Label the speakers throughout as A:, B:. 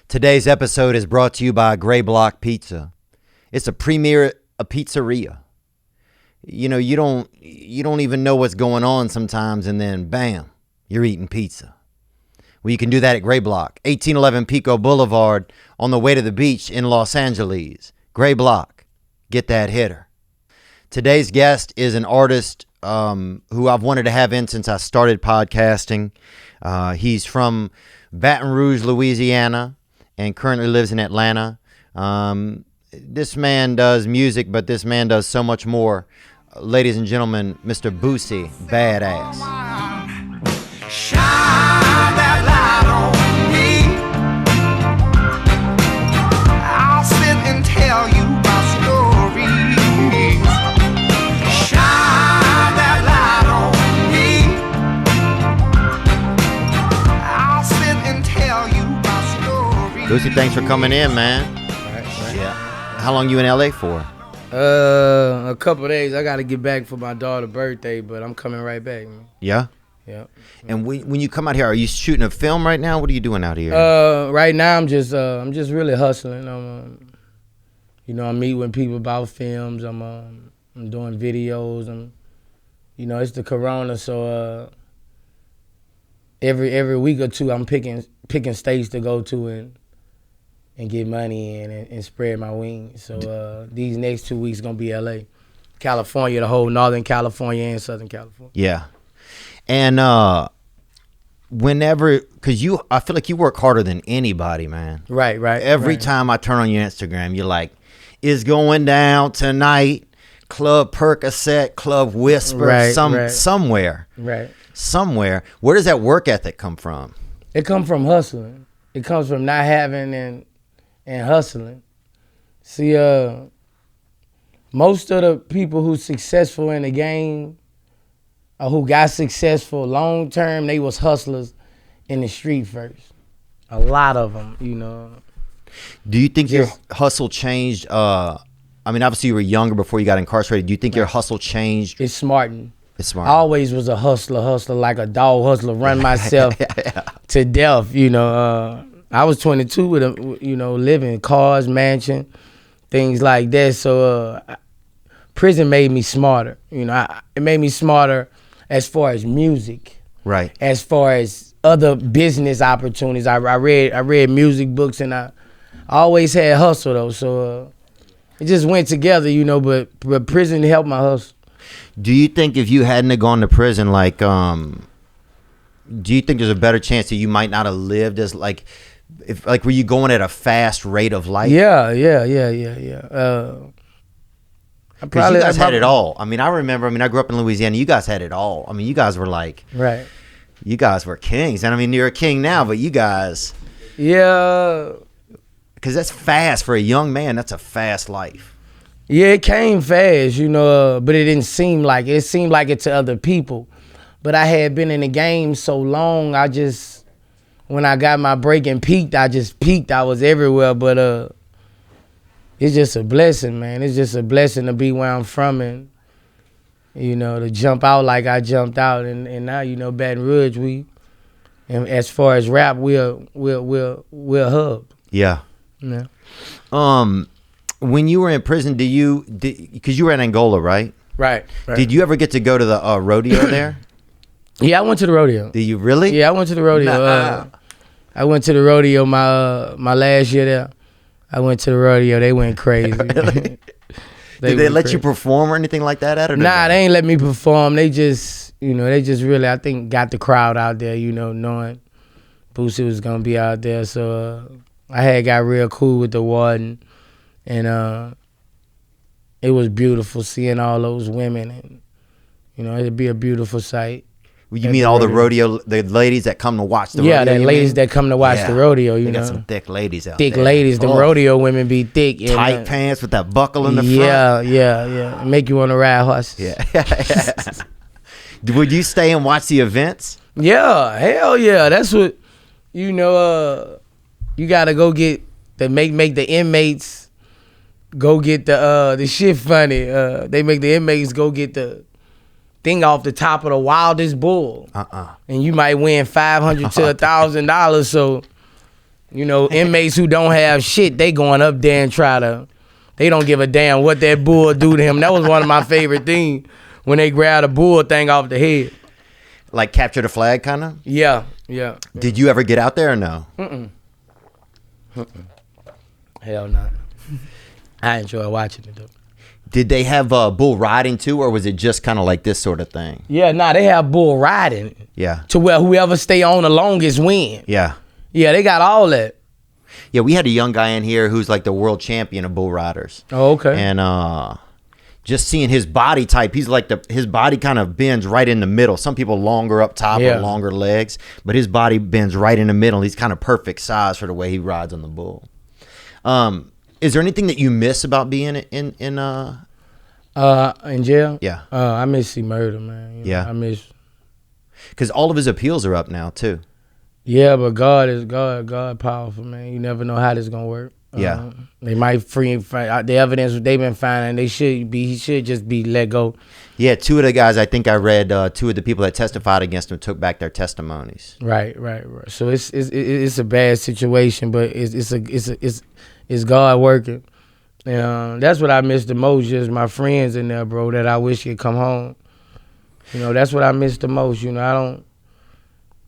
A: Today's episode is brought to you by Gray Block Pizza. It's a premier pizzeria. You know, you don't even know what's going on sometimes, and then bam, you're eating pizza. Well, you can do that at Gray Block, 1811 Pico Boulevard, on the way to the beach in Los Angeles. Gray Block, get that hitter. Today's guest is an artist who I've wanted to have in since I started podcasting. He's from Baton Rouge, Louisiana, and currently lives in Atlanta. This man does music, but this man does so much more. Ladies and gentlemen, Mr. Boosie Badazz.
B: Shine that light on me. I'll sit and tell you my stories. Shine that light on me. I'll sit and tell you my stories.
A: Boosie, thanks for coming in, man.
C: Right.
A: Yeah. How long you in LA for?
C: A couple of days. I got to get back for my daughter's birthday, but I'm coming right back, man.
A: Yeah?
C: Yeah.
A: And when you come out here, are you shooting a film right now? What are you doing out here?
C: Right now I'm just really hustling. I'm meeting with people about films. I'm doing videos. It's the corona, so every week or two I'm picking states to go to and get money in and spread my wings. So these next 2 weeks gonna be LA, California, the whole Northern California and Southern California.
A: Yeah. And because I feel like you work harder than anybody, man.
C: Right.
A: Every time I turn on your Instagram, you're like, it's going down tonight, Club Percocet, Club Whisper, somewhere.
C: Right.
A: Somewhere. Where does that work ethic come from?
C: It comes from hustling. It comes from not having and hustling. See, most of the people who's successful in the game or who got successful long term, they was hustlers in the street first. A lot of them,
A: Do you think your hustle changed? Obviously you were younger before you got incarcerated. Do you think your hustle changed?
C: It's smarting.
A: It's smart.
C: I always was a hustler like a dog hustler, run myself to death. I was 22 with living cars, mansion, things like that. So prison made me smarter. It made me smarter as far as music.
A: Right.
C: As far as other business opportunities, I read music books, and I always had hustle though. So it just went together, But prison helped my hustle.
A: Do you think if you hadn't have gone to prison, do you think there's a better chance that you might not have lived as were you going at a fast rate of life?
C: Yeah.
A: Because you guys had it all. I remember, I grew up in Louisiana. You guys had it all. You guys were
C: right.
A: You guys were kings. And you're a king now, but you guys.
C: Yeah.
A: Because that's fast for a young man. That's a fast life.
C: Yeah, it came fast, but it didn't seem like it. It seemed like it to other people. But I had been in the game so long, when I got my break and peaked, I just peaked. I was everywhere, but it's just a blessing, man. It's just a blessing to be where I'm from and, to jump out like I jumped out. And now, Baton Rouge, and as far as rap, we're a hub.
A: Yeah.
C: Yeah.
A: When you were in prison, because you were in Angola, right?
C: Right.
A: Did you ever get to go to the rodeo there?
C: Yeah, I went to the rodeo.
A: Did you really?
C: Yeah, I went to the rodeo. I went to the rodeo my last year there. I went to the rodeo. They went crazy.
A: Really? Did they let you perform or anything like that?
C: Nah, they ain't let me perform. They just really, I think, got the crowd out there, knowing Boosie was going to be out there. So I had got real cool with the warden. And it was beautiful seeing all those women. And, it'd be a beautiful sight.
A: You mean all the ladies that come to watch the rodeo?
C: Yeah, the ladies that come to watch the rodeo,
A: They got some thick ladies out there.
C: Thick ladies. The rodeo women be thick.
A: Tight pants with that buckle in the front.
C: Yeah. Make you want to ride horses.
A: Yeah. Would you stay and watch the events?
C: Yeah, hell yeah. That's what, you got to go get, make the inmates go get the shit funny. They make the inmates go get the thing off the top of the wildest bull. And you might win $500 to $1,000. So You know, inmates who don't have shit, they going up there and they don't give a damn what that bull do to him. That was one of my favorite things when they grabbed a bull thing off the head.
A: Like capture the flag, kind of.
C: Yeah.
A: Did you ever get out there or no?
C: Hell no. I enjoy watching it though.
A: Did they have bull riding too, or was it just kind of like this sort of thing?
C: Yeah, they have bull riding.
A: Yeah.
C: To where whoever stay on the longest win.
A: Yeah.
C: Yeah, they got all that.
A: Yeah, we had a young guy in here who's like the world champion of bull riders.
C: Oh, okay.
A: And just seeing his body type, he's like his body kind of bends right in the middle. Some people longer up top or longer legs, but his body bends right in the middle. He's kind of perfect size for the way he rides on the bull. Is there anything that you miss about being in
C: jail?
A: Yeah.
C: I miss C Murder, man. You know, I miss.
A: Because all of his appeals are up now too.
C: Yeah, but God is powerful, man. You never know how this gonna work.
A: Yeah.
C: They might free the evidence they've been finding. He should just be let go.
A: Yeah, two of the guys I think I read, two of the people that testified against him took back their testimonies.
C: Right. So it's a bad situation, but it's God working. And that's what I miss the most, just my friends in there, bro, that I wish could come home. You know, that's what I miss the most. You know,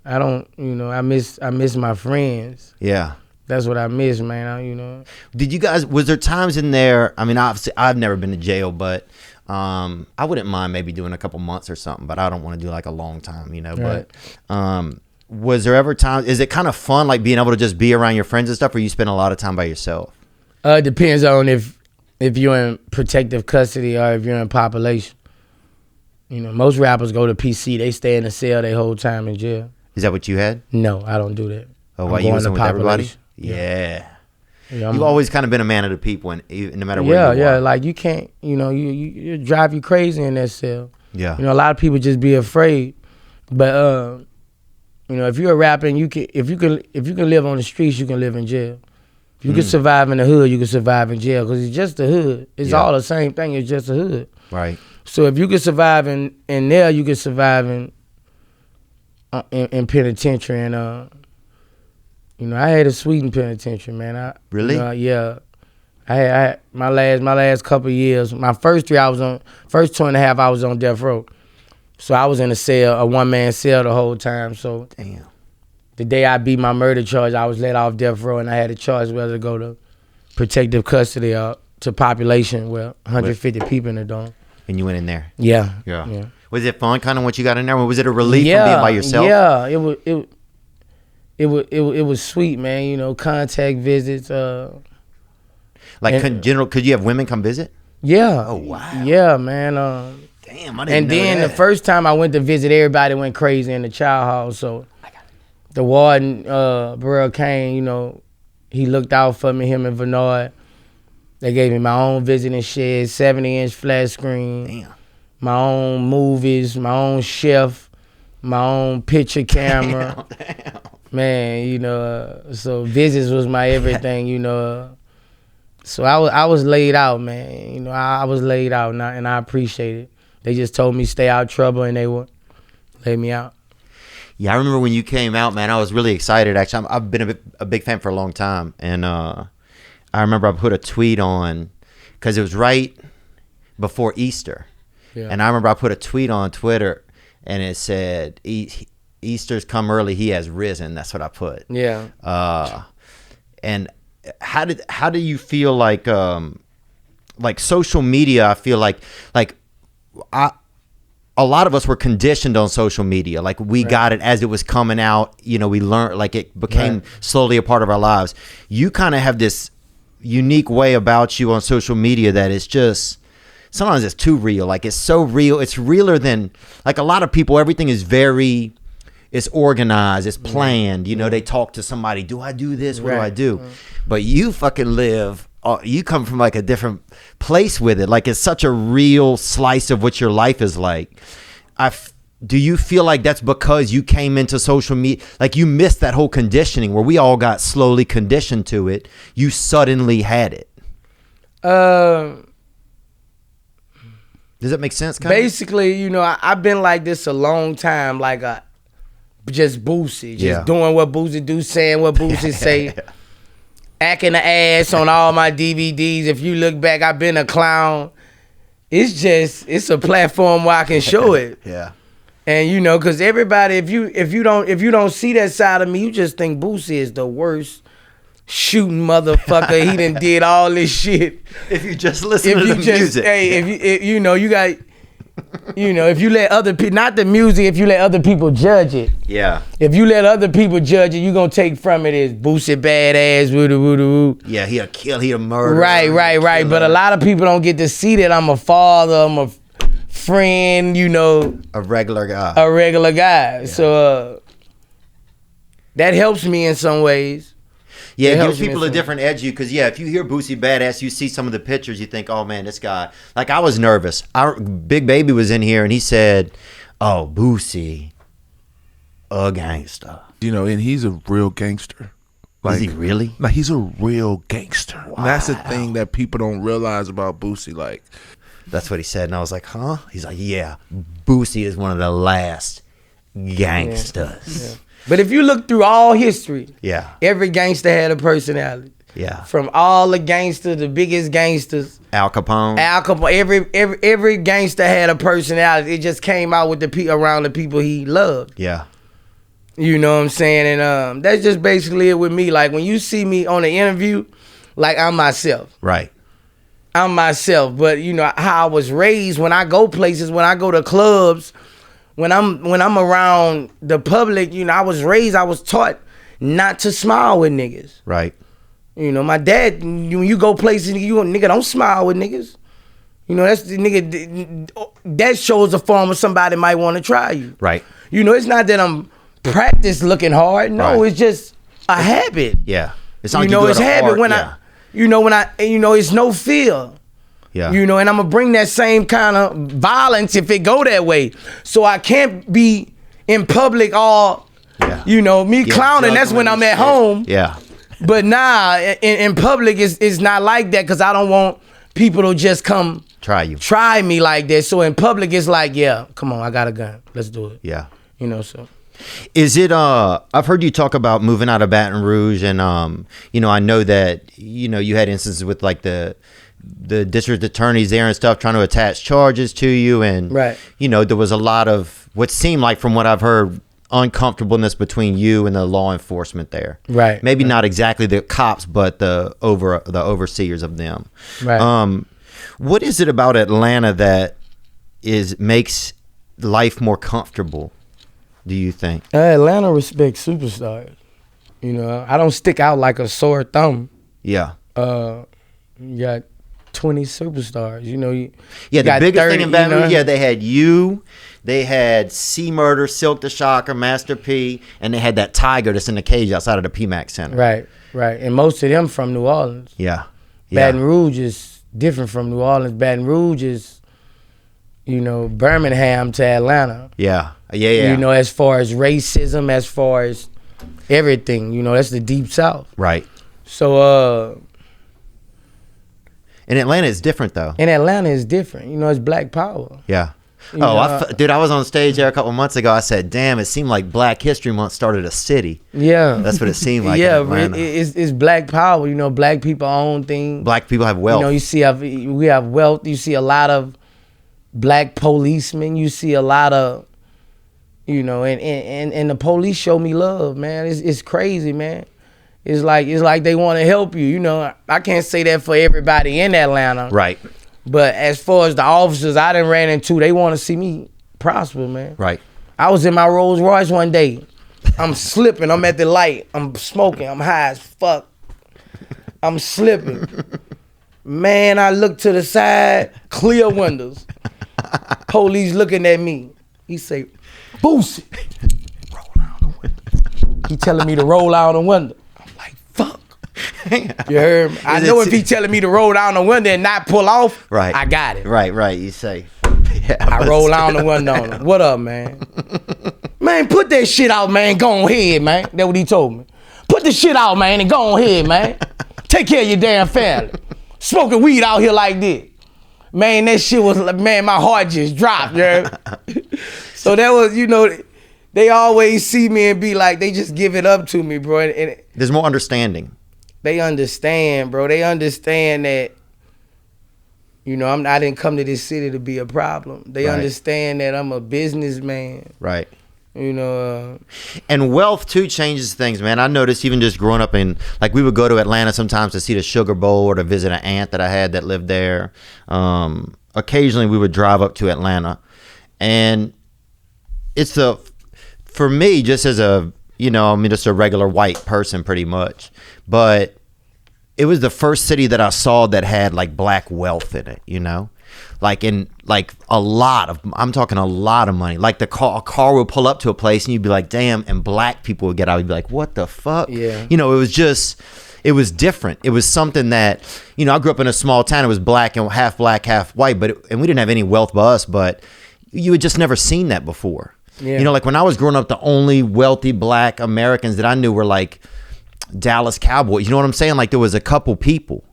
C: I don't, you know, I miss my friends.
A: Yeah.
C: That's what I miss, man. You know.
A: Did you guys, was there times in there, I mean, obviously I've never been to jail, but I wouldn't mind maybe doing a couple months or something, but I don't want to do like a long time, you know,
C: right.
A: But was there ever time, is it kind of fun like being able to just be around your friends and stuff, or you spend a lot of time by yourself?
C: It depends on if you're in protective custody or if you're in population. You know, most rappers go to PC. They stay in the cell their whole time in jail.
A: Is that what you had?
C: No, I don't do that.
A: Oh, why you was with everybody? Yeah. You've always kind of been a man of the people, and no matter where you are.
C: Yeah. Like you can't, you know, you drive you crazy in that cell.
A: Yeah.
C: You know, a lot of people just be afraid, but you know, if you're a rapper and if you can live on the streets, you can live in jail. If you can survive in the hood, you can survive in jail, because it's just the hood. It's all the same thing. It's just the hood.
A: Right.
C: So if you can survive in there, you can survive in penitentiary. And you know, I had a Sweden penitentiary, man.
A: Really?
C: Yeah. I had my last couple of years. My first 2.5 I was on death row. So I was in a cell, a one-man cell the whole time. So
A: damn.
C: The day I beat my murder charge, I was let off death row, and I had a choice whether to go to protective custody or to population, 150 people in the dorm.
A: And you went in there?
C: Yeah.
A: Was it fun kind of once you got in there? Was it a relief from being by yourself?
C: Yeah, it was sweet, man. You know, contact visits.
A: Could you have women come visit?
C: Yeah.
A: Oh, wow.
C: Yeah, man.
A: Damn, I didn't know
C: then
A: that.
C: The first time I went to visit, everybody went crazy in the child hall. So the warden, Burrell Kane, you know, he looked out for me, him and Bernard. They gave me my own visiting shed, 70-inch flat screen.
A: Damn.
C: My own movies, my own chef, my own picture camera.
A: Damn.
C: Man, you know, so visits was my everything, you know. So I was laid out, man. You know, I was laid out, and I appreciate it. They just told me stay out of trouble, and they would lay me out.
A: Yeah, I remember when you came out, man. I was really excited. Actually, I've been a big fan for a long time, and I remember I put a tweet on because it was right before Easter, and I remember I put a tweet on Twitter, and it said, "Easter's come early, he has risen." That's what I put.
C: Yeah.
A: And how do you feel like social media? I feel like a lot of us were conditioned on social media. Like we got it as it was coming out. You know, we learned, like it became slowly a part of our lives. You kind of have this unique way about you on social media that is just, sometimes it's too real. Like it's so real. It's realer than, like a lot of people, everything is it's organized, it's planned. You know, they talk to somebody, do I do this? What do I do? But you fucking live, you come from like a different place with it. Like it's such a real slice of what your life is like. Do you feel like that's because you came into social media, like you missed that whole conditioning where we all got slowly conditioned to it? You suddenly had it.
C: Does
A: that make sense?
C: Basically, you know, I've been like this a long time, like just Boosie, just
A: Yeah.
C: doing what Boosie do, saying what Boosie say, acting the ass on all my DVDs. If you look back, I've been a clown. It's a platform where I can show it.
A: Yeah.
C: And you know, cause everybody, if you don't see that side of me, you just think Boosie is the worst shooting motherfucker. He done did all this shit.
A: If you just listen to the music.
C: Hey, if you know, you got, you know, if you let other people, not the music, if you let other people judge it.
A: Yeah.
C: If you let other people judge it, you gonna take from it as Boosie Badazz, woo woo woo.
A: Yeah, he a murderer.
C: Right. But a lot of people don't get to see that I'm a father, I'm a friend, you know.
A: A regular guy.
C: Yeah. So that helps me in some ways.
A: Yeah,
C: It
A: it
C: helps
A: gives
C: me
A: people a
C: in some-
A: different edge. Because if you hear Boosie Badazz, you see some of the pictures, you think, oh man, this guy. Like I was nervous. Big Baby was in here and he said, "Oh, Boosie, a gangster."
D: You know, and he's a real gangster. Like,
A: Is he really?
D: Like he's a real gangster. And that's the thing that people don't realize about Boosie. Like,
A: That's what he said, and I was like, huh? He's like, yeah, Boosie is one of the last gangsters.
C: Yeah. But if you look through all history,
A: Yeah.
C: every gangster had a personality.
A: Yeah.
C: From all the gangsters, the biggest gangsters,
A: Al Capone.
C: Al Capone, every gangster had a personality. It just came out with around the people he loved.
A: Yeah.
C: You know what I'm saying? And that's just basically it with me. Like when you see me on the interview, like I'm myself.
A: Right.
C: I'm myself. But you know how I was raised, when I go places, when I go to clubs, when I'm around the public, you know, I was taught not to smile with niggas.
A: Right.
C: You know, my dad, when you go places, nigga, don't smile with niggas. You know, that's the nigga, that shows a form of somebody might want to try you.
A: Right.
C: You know, it's not that I'm practice looking hard. No,
A: Right.
C: it's just a habit.
A: Yeah. It's
C: You
A: like
C: know,
A: do it
C: it's
A: at
C: habit
A: art,
C: when
A: yeah.
C: it's no fear.
A: Yeah.
C: You know, and I'm gonna bring that same kind of violence if it go that way. So I can't be in public all,
A: Yeah.
C: you know, me
A: Yeah,
C: clowning. That's when
A: juggling
C: I'm at
A: shit.
C: home.
A: Yeah.
C: But nah, in public it's not like that because I don't want people to just come
A: Try you.
C: me like that. So in public it's like, yeah, come on, I got a gun. Let's do it.
A: Yeah.
C: You know, so.
A: Is it I've heard you talk about moving out of Baton Rouge and you know, I know that, you know, you had instances with like the district attorneys there and stuff trying to attach charges to you and
C: Right.
A: you know, there was a lot of what seemed like from what I've heard uncomfortableness between you and the law enforcement there.
C: Right.
A: Maybe not exactly the cops, but the overseers of them.
C: Right.
A: What is it about Atlanta that makes life more comfortable, do you think?
C: Atlanta respects superstars. You know, I don't stick out like a sore thumb.
A: Yeah.
C: You got 20 superstars. You know,
A: Yeah,
C: you
A: the
C: got
A: biggest
C: 30,
A: thing in Baton
C: you know?
A: Rouge, yeah, they had you, they had C Murder, Silk the Shocker, Master P, and they had that tiger that's in the cage outside of the PMAX Center.
C: Right. And most of them from New Orleans.
A: Yeah.
C: Baton Rouge is different from New Orleans. Baton Rouge is, you know, Birmingham to Atlanta.
A: Yeah.
C: You know, as far as racism, as far as everything, you know, that's the deep south.
A: Right.
C: So,
A: In Atlanta, it's different though.
C: in Atlanta is different. You know, it's black power.
A: Yeah.
C: You know,
A: Dude, I was on stage there a couple months ago. I said, damn, it seemed like Black History Month started a city.
C: Yeah.
A: That's what it seemed like
C: Yeah,
A: in Atlanta.
C: it's black power. You know, black people own things.
A: Black people have wealth.
C: You know, you see, we have wealth. You see a lot of black policemen. You see a lot of, you know, and the police show me love, man. It's crazy, man. It's like they want to help you. You know, I can't say that for everybody in Atlanta.
A: Right.
C: But as far as the officers I done ran into, they want to see me prosper, man.
A: Right.
C: I was in my Rolls Royce one day. I'm slipping. I'm at the light. I'm smoking. I'm high as fuck. I'm slipping. Man, I look to the side, clear windows. Police looking at me. He say, Boosie, roll out the window. He telling me to roll out the window. I'm like, fuck. You heard me? I know if he telling me to roll down the window and not pull off,
A: Right.
C: I got it.
A: Right. You say. Yeah,
C: I roll down the window on him. What up, man? Man, put that shit out, man. Go ahead, man. That's what he told me. Put the shit out, man, and go ahead, man. Take care of your damn family. Smoking weed out here like this. Man, that shit was, man, my heart just dropped, yeah. So that was, you know, they always see me and be like, they just give it up to me, bro. And
A: There's more understanding.
C: they understand, bro. They understand that, you know, I didn't come to this city to be a problem. They
A: Right.
C: understand that I'm a businessman.
A: Right.
C: You know,
A: And wealth too changes things, man. I noticed even just growing up in, like, we would go to Atlanta sometimes to see the Sugar Bowl or to visit an aunt that I had that lived there. Occasionally we would drive up to Atlanta, and it's for me, just as a, you know, I mean, just a regular white person pretty much, but it was the first city that I saw that had like black wealth in it, you know? Like in like I'm talking a lot of money. Like a car would pull up to a place and you'd be like, damn, and black people would get out. You'd be like, what the fuck?
C: Yeah.
A: You know, it was different. It was something that, you know, I grew up in a small town. It was black, half white, and we didn't have any wealth by us, but you had just never seen that before.
C: Yeah.
A: You know, like when I was growing up, the only wealthy black Americans that I knew were like Dallas Cowboys. You know what I'm saying? Like there was a couple people,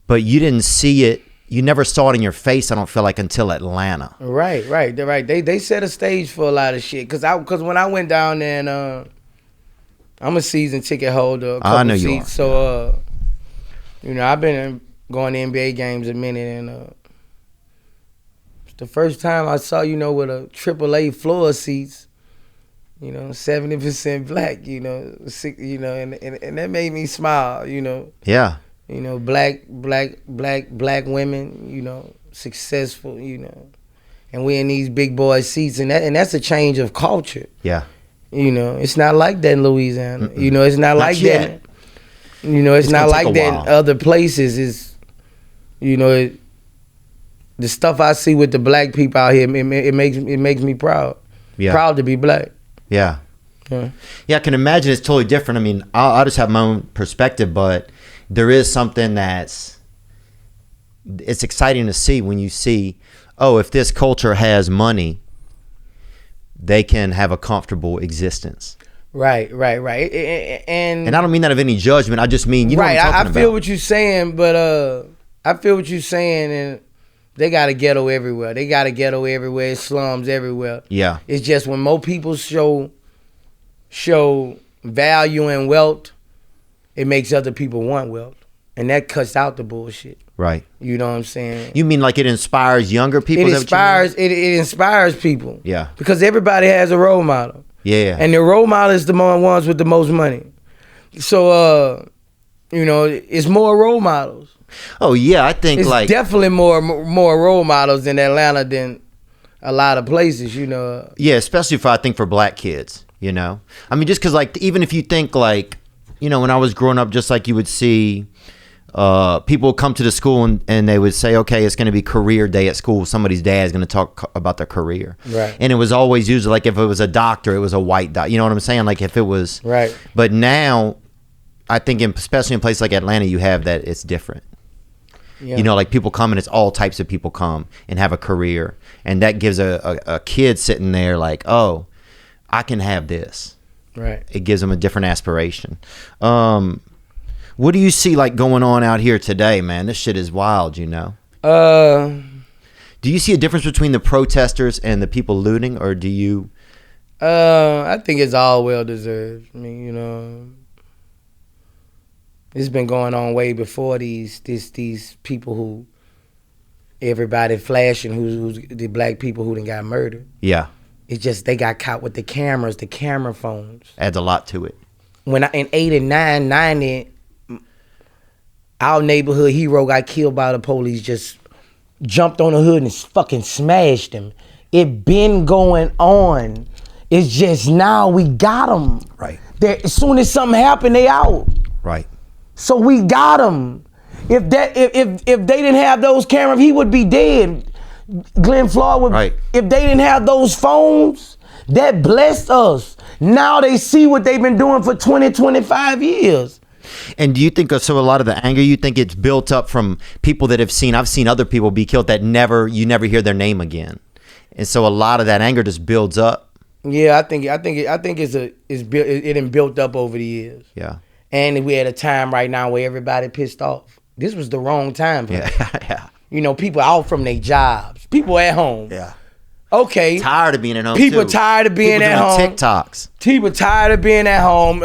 A: but you didn't see it. You never saw it in your face, I don't feel like, until Atlanta.
C: right. They're right. They set a stage for a lot of shit. Cause when I went down there and I'm a season ticket holder, a couple
A: I know you
C: seats.
A: are.
C: So you know, I've been going to NBA games a minute, and it's the first time I saw, you know, with a AAA floor seats, you know, 70% black, you know, and that made me smile, you know.
A: Yeah.
C: You know, black women, you know, successful, you know, and we in these big boy seats, and that's a change of culture.
A: Yeah.
C: You know, it's not like that in Louisiana. You know, it's not like
A: yet.
C: that. You know, it's not
A: gonna
C: like
A: take a
C: that
A: while.
C: in other places. Is, you know, the stuff I see with the black people out here, it makes me proud.
A: Yeah.
C: Proud to be black.
A: Yeah.
C: Yeah.
A: Yeah, I can imagine it's totally different. I mean, I'll just have my own perspective, but there is something it's exciting to see when you see, oh, if this culture has money, they can have a comfortable existence.
C: Right. And
A: I don't mean that of any judgment. I just mean, you know what I'm talking about.
C: I feel what you're saying, but I feel what you're saying, and they got a ghetto everywhere. Slums everywhere.
A: Yeah.
C: It's just when more people show value and wealth, it makes other people want wealth, and that cuts out the bullshit.
A: Right.
C: You know what I'm saying?
A: You mean like it inspires younger people?
C: It inspires people.
A: Yeah.
C: Because everybody has a role model.
A: Yeah.
C: And the role model is the ones with the most money. So you know, it's more role models.
A: Oh yeah, I think
C: It's
A: like
C: definitely more role models in Atlanta than a lot of places, you know.
A: yeah, especially for black kids, you know. I mean, just because like even if you think like, you know, when I was growing up, just like you would see people would come to the school and they would say, okay, it's going to be career day at school. Somebody's dad is going to talk about their career.
C: Right.
A: And it was always usually like if it was a doctor, it was a white doctor. You know what I'm saying? Like if it was.
C: Right.
A: But now, I think especially in places like Atlanta, you have that it's different.
C: Yeah.
A: You know, like people come and it's all types of people come and have a career. And that gives a kid sitting there like, oh, I can have this.
C: Right.
A: It gives them a different aspiration. What do you see like going on out here today, man? This shit is wild, you know. Do you see a difference between the protesters and the people looting, or do you?
C: I think it's all well deserved. I mean, you know, it's been going on way before these people who everybody flashing who's the black people who done got murdered.
A: Yeah.
C: It's just they got caught with the cameras, the camera phones.
A: Adds a lot to it.
C: When in 89, 90, our neighborhood hero got killed by the police, just jumped on the hood and fucking smashed him. It been going on. It's just now we got them.
A: Right.
C: As soon as something happened, they out.
A: Right.
C: So we got them. If they didn't have those cameras, he would be dead. Glenn Floyd would.
A: Right.
C: If they didn't have those phones, that blessed us. Now they see what they've been doing for 20, 25 years.
A: And do you think so? A lot of the anger, you think it's built up from people that have seen? I've seen other people be killed that you never hear their name again, and so a lot of that anger just builds up.
C: Yeah, I think it been built up over the years.
A: Yeah.
C: And we at a time right now where everybody pissed off. This was the wrong time for
A: Yeah.
C: that.
A: Yeah.
C: You know, people out from their jobs, people at home.
A: Yeah.
C: Okay.
A: Tired of being at home.
C: People
A: too.
C: tired of being
A: People
C: at
A: doing
C: home.
A: TikToks.
C: People tired of being at home.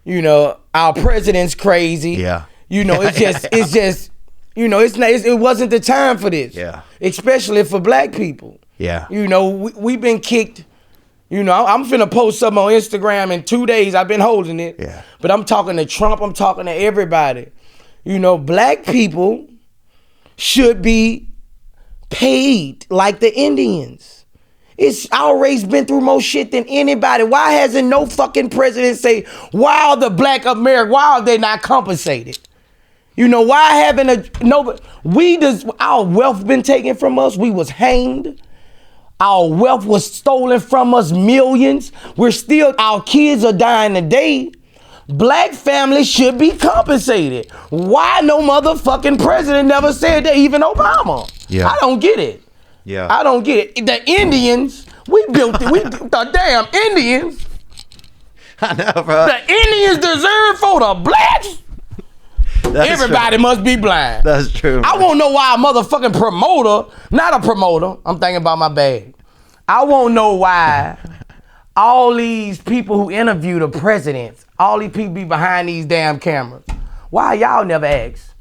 C: You know, our president's crazy.
A: Yeah.
C: You know, it's just, you know, it wasn't the time for this.
A: Yeah.
C: Especially for black people.
A: Yeah.
C: You know, we've been kicked. You know, I'm finna post something on Instagram in 2 days. I've been holding it.
A: Yeah.
C: But I'm talking to Trump. I'm talking to everybody. You know, black people should be paid like the Indians. Our race been through more shit than anybody. Why hasn't no fucking president say, why are the black America, why are they not compensated? You know, why haven't our wealth been taken from us? We was hanged. Our wealth was stolen from us, millions. Our kids are dying today. Black families should be compensated. Why no motherfucking president never said that, even Obama?
A: Yeah.
C: I don't get it.
A: Yeah.
C: I don't get it. The Indians, the damn Indians.
A: I know, bro.
C: The Indians deserve for the blacks.
A: That's
C: Everybody
A: true.
C: must be blind.
A: That's true.
C: I won't know why a motherfucking promoter, not a promoter, I'm thinking about my bag. I won't know why all these people who interview the presidents, all these people be behind these damn cameras. Why y'all never ask?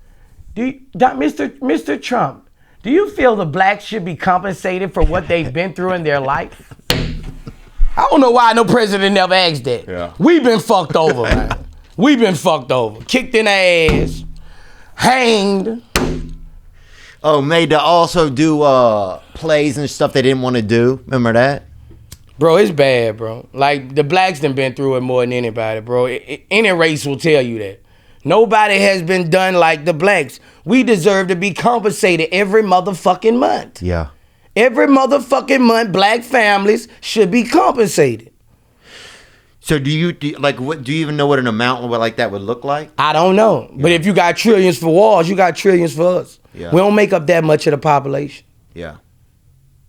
C: Mr. Trump, do you feel the blacks should be compensated for what they've been through in their life? I don't know why no president never asked that.
A: Yeah.
C: We've been fucked over, man. We've been fucked over. Kicked in the ass. Hanged.
A: Oh, made to also do plays and stuff they didn't want to do. Remember that?
C: Bro, it's bad, bro. Like, the blacks done been through it more than anybody, bro. Any race will tell you that. Nobody has been done like the blacks. We deserve to be compensated every motherfucking month.
A: Yeah.
C: Every motherfucking month, black families should be compensated.
A: So do you even know what an amount like that would look like?
C: I don't know. But if you got trillions for wars, you got trillions for us.
A: Yeah.
C: We don't make up that much of the population.
A: Yeah.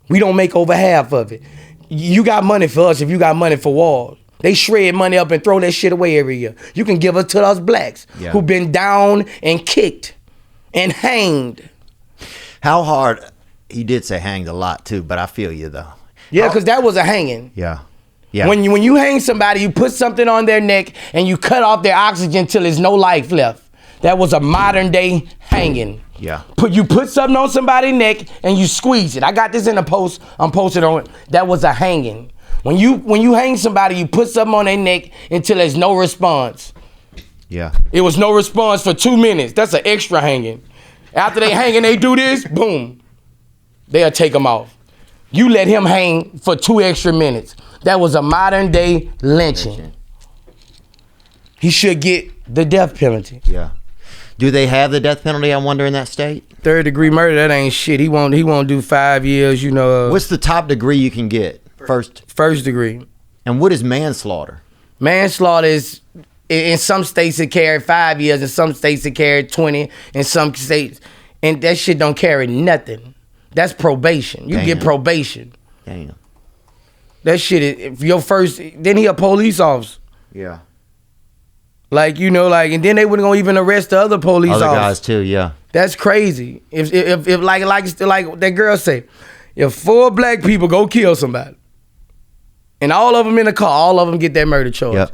C: We don't make over half of it. You got money for us if you got money for wars. They shred money up and throw that shit away every year. You can give it to us blacks who've been down and kicked and hanged.
A: How hard? He did say hanged a lot too, but I feel you though.
C: Yeah, because that was a hanging.
A: Yeah. Yeah.
C: When you hang somebody, you put something on their neck and you cut off their oxygen till there's no life left. That was a modern day hanging.
A: Yeah.
C: You put something on somebody's neck and you squeeze it. I got this in a post. I'm posted on it. That was a hanging. When you hang somebody, you put something on their neck until there's no response.
A: Yeah.
C: It was no response for 2 minutes. That's an extra hanging. After they hang and they do this, boom, they'll take them off. You let him hang for 2 extra minutes. That was a modern day lynching. He should get the death penalty.
A: Yeah. Do they have the death penalty, I wonder, in that state?
C: 3rd degree murder, that ain't shit. He won't do 5 years, you know.
A: What's the top degree you can get?
C: First degree.
A: And what is manslaughter?
C: Manslaughter is, in some states it carry 5 years, in some states it carry 20, in some states, and that shit don't carry nothing. That's probation. You get probation.
A: Damn.
C: That shit is, if your first, then he a police officer.
A: Yeah.
C: Like, you know, like, and then they wouldn't gonna even arrest the other police
A: Other
C: officers.
A: guys too, yeah.
C: That's crazy. If like that girl say, if 4 black people go kill somebody, and all of them in the car, all of them get that murder charge.
A: Yep.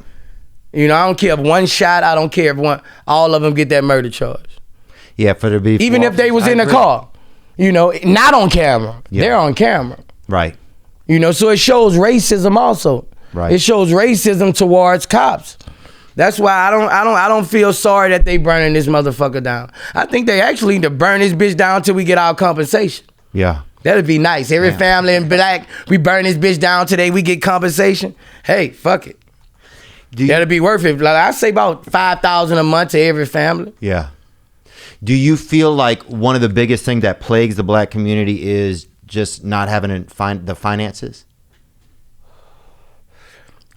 C: You know, I don't care if one shot, I don't care if one, all of them get that murder charge.
A: Yeah, for there to be
C: Even if they was in the car, you know, not on camera.
A: Yeah.
C: They're on camera.
A: Right.
C: You know, so it shows racism also.
A: Right.
C: It shows racism towards cops. That's why I don't feel sorry that they burning this motherfucker down. I think they actually need to burn this bitch down till we get our compensation.
A: Yeah.
C: That'd be nice. Every family in black, we burn this bitch down today, we get compensation. Hey, fuck it. That'd be worth it. Like I say about $5,000 a month to every family.
A: Yeah. Do you feel like one of the biggest things that plagues the black community is just not having the finances?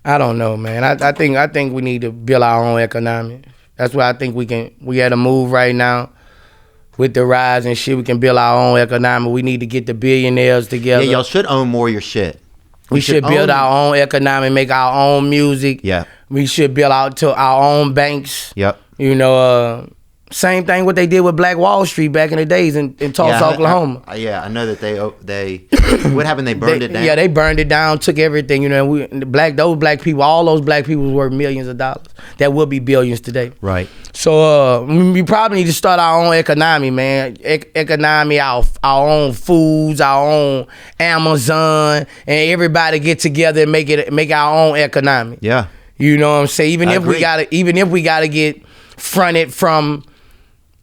C: I don't know, man. I think we need to build our own economy. That's why I think we at a move right now with the rise and shit. We can build our own economy. We need to get the billionaires together.
A: Yeah, y'all should own more of your shit.
C: We should build our own economy, make our own music.
A: Yeah.
C: We should build out to our own banks.
A: Yep.
C: You know, Same thing what they did with Black Wall Street back in the days in Tulsa, Oklahoma.
A: I know that they what happened? They burned it down.
C: Yeah, they burned it down, took everything. You know, those black people, all those black people was worth millions of dollars. That will be billions today.
A: Right.
C: So we probably need to start our own economy, man. Economy, our own foods, our own Amazon, and everybody get together and make our own economy.
A: Yeah.
C: You know what I'm saying? Even if
A: agree.
C: we gotta get fronted from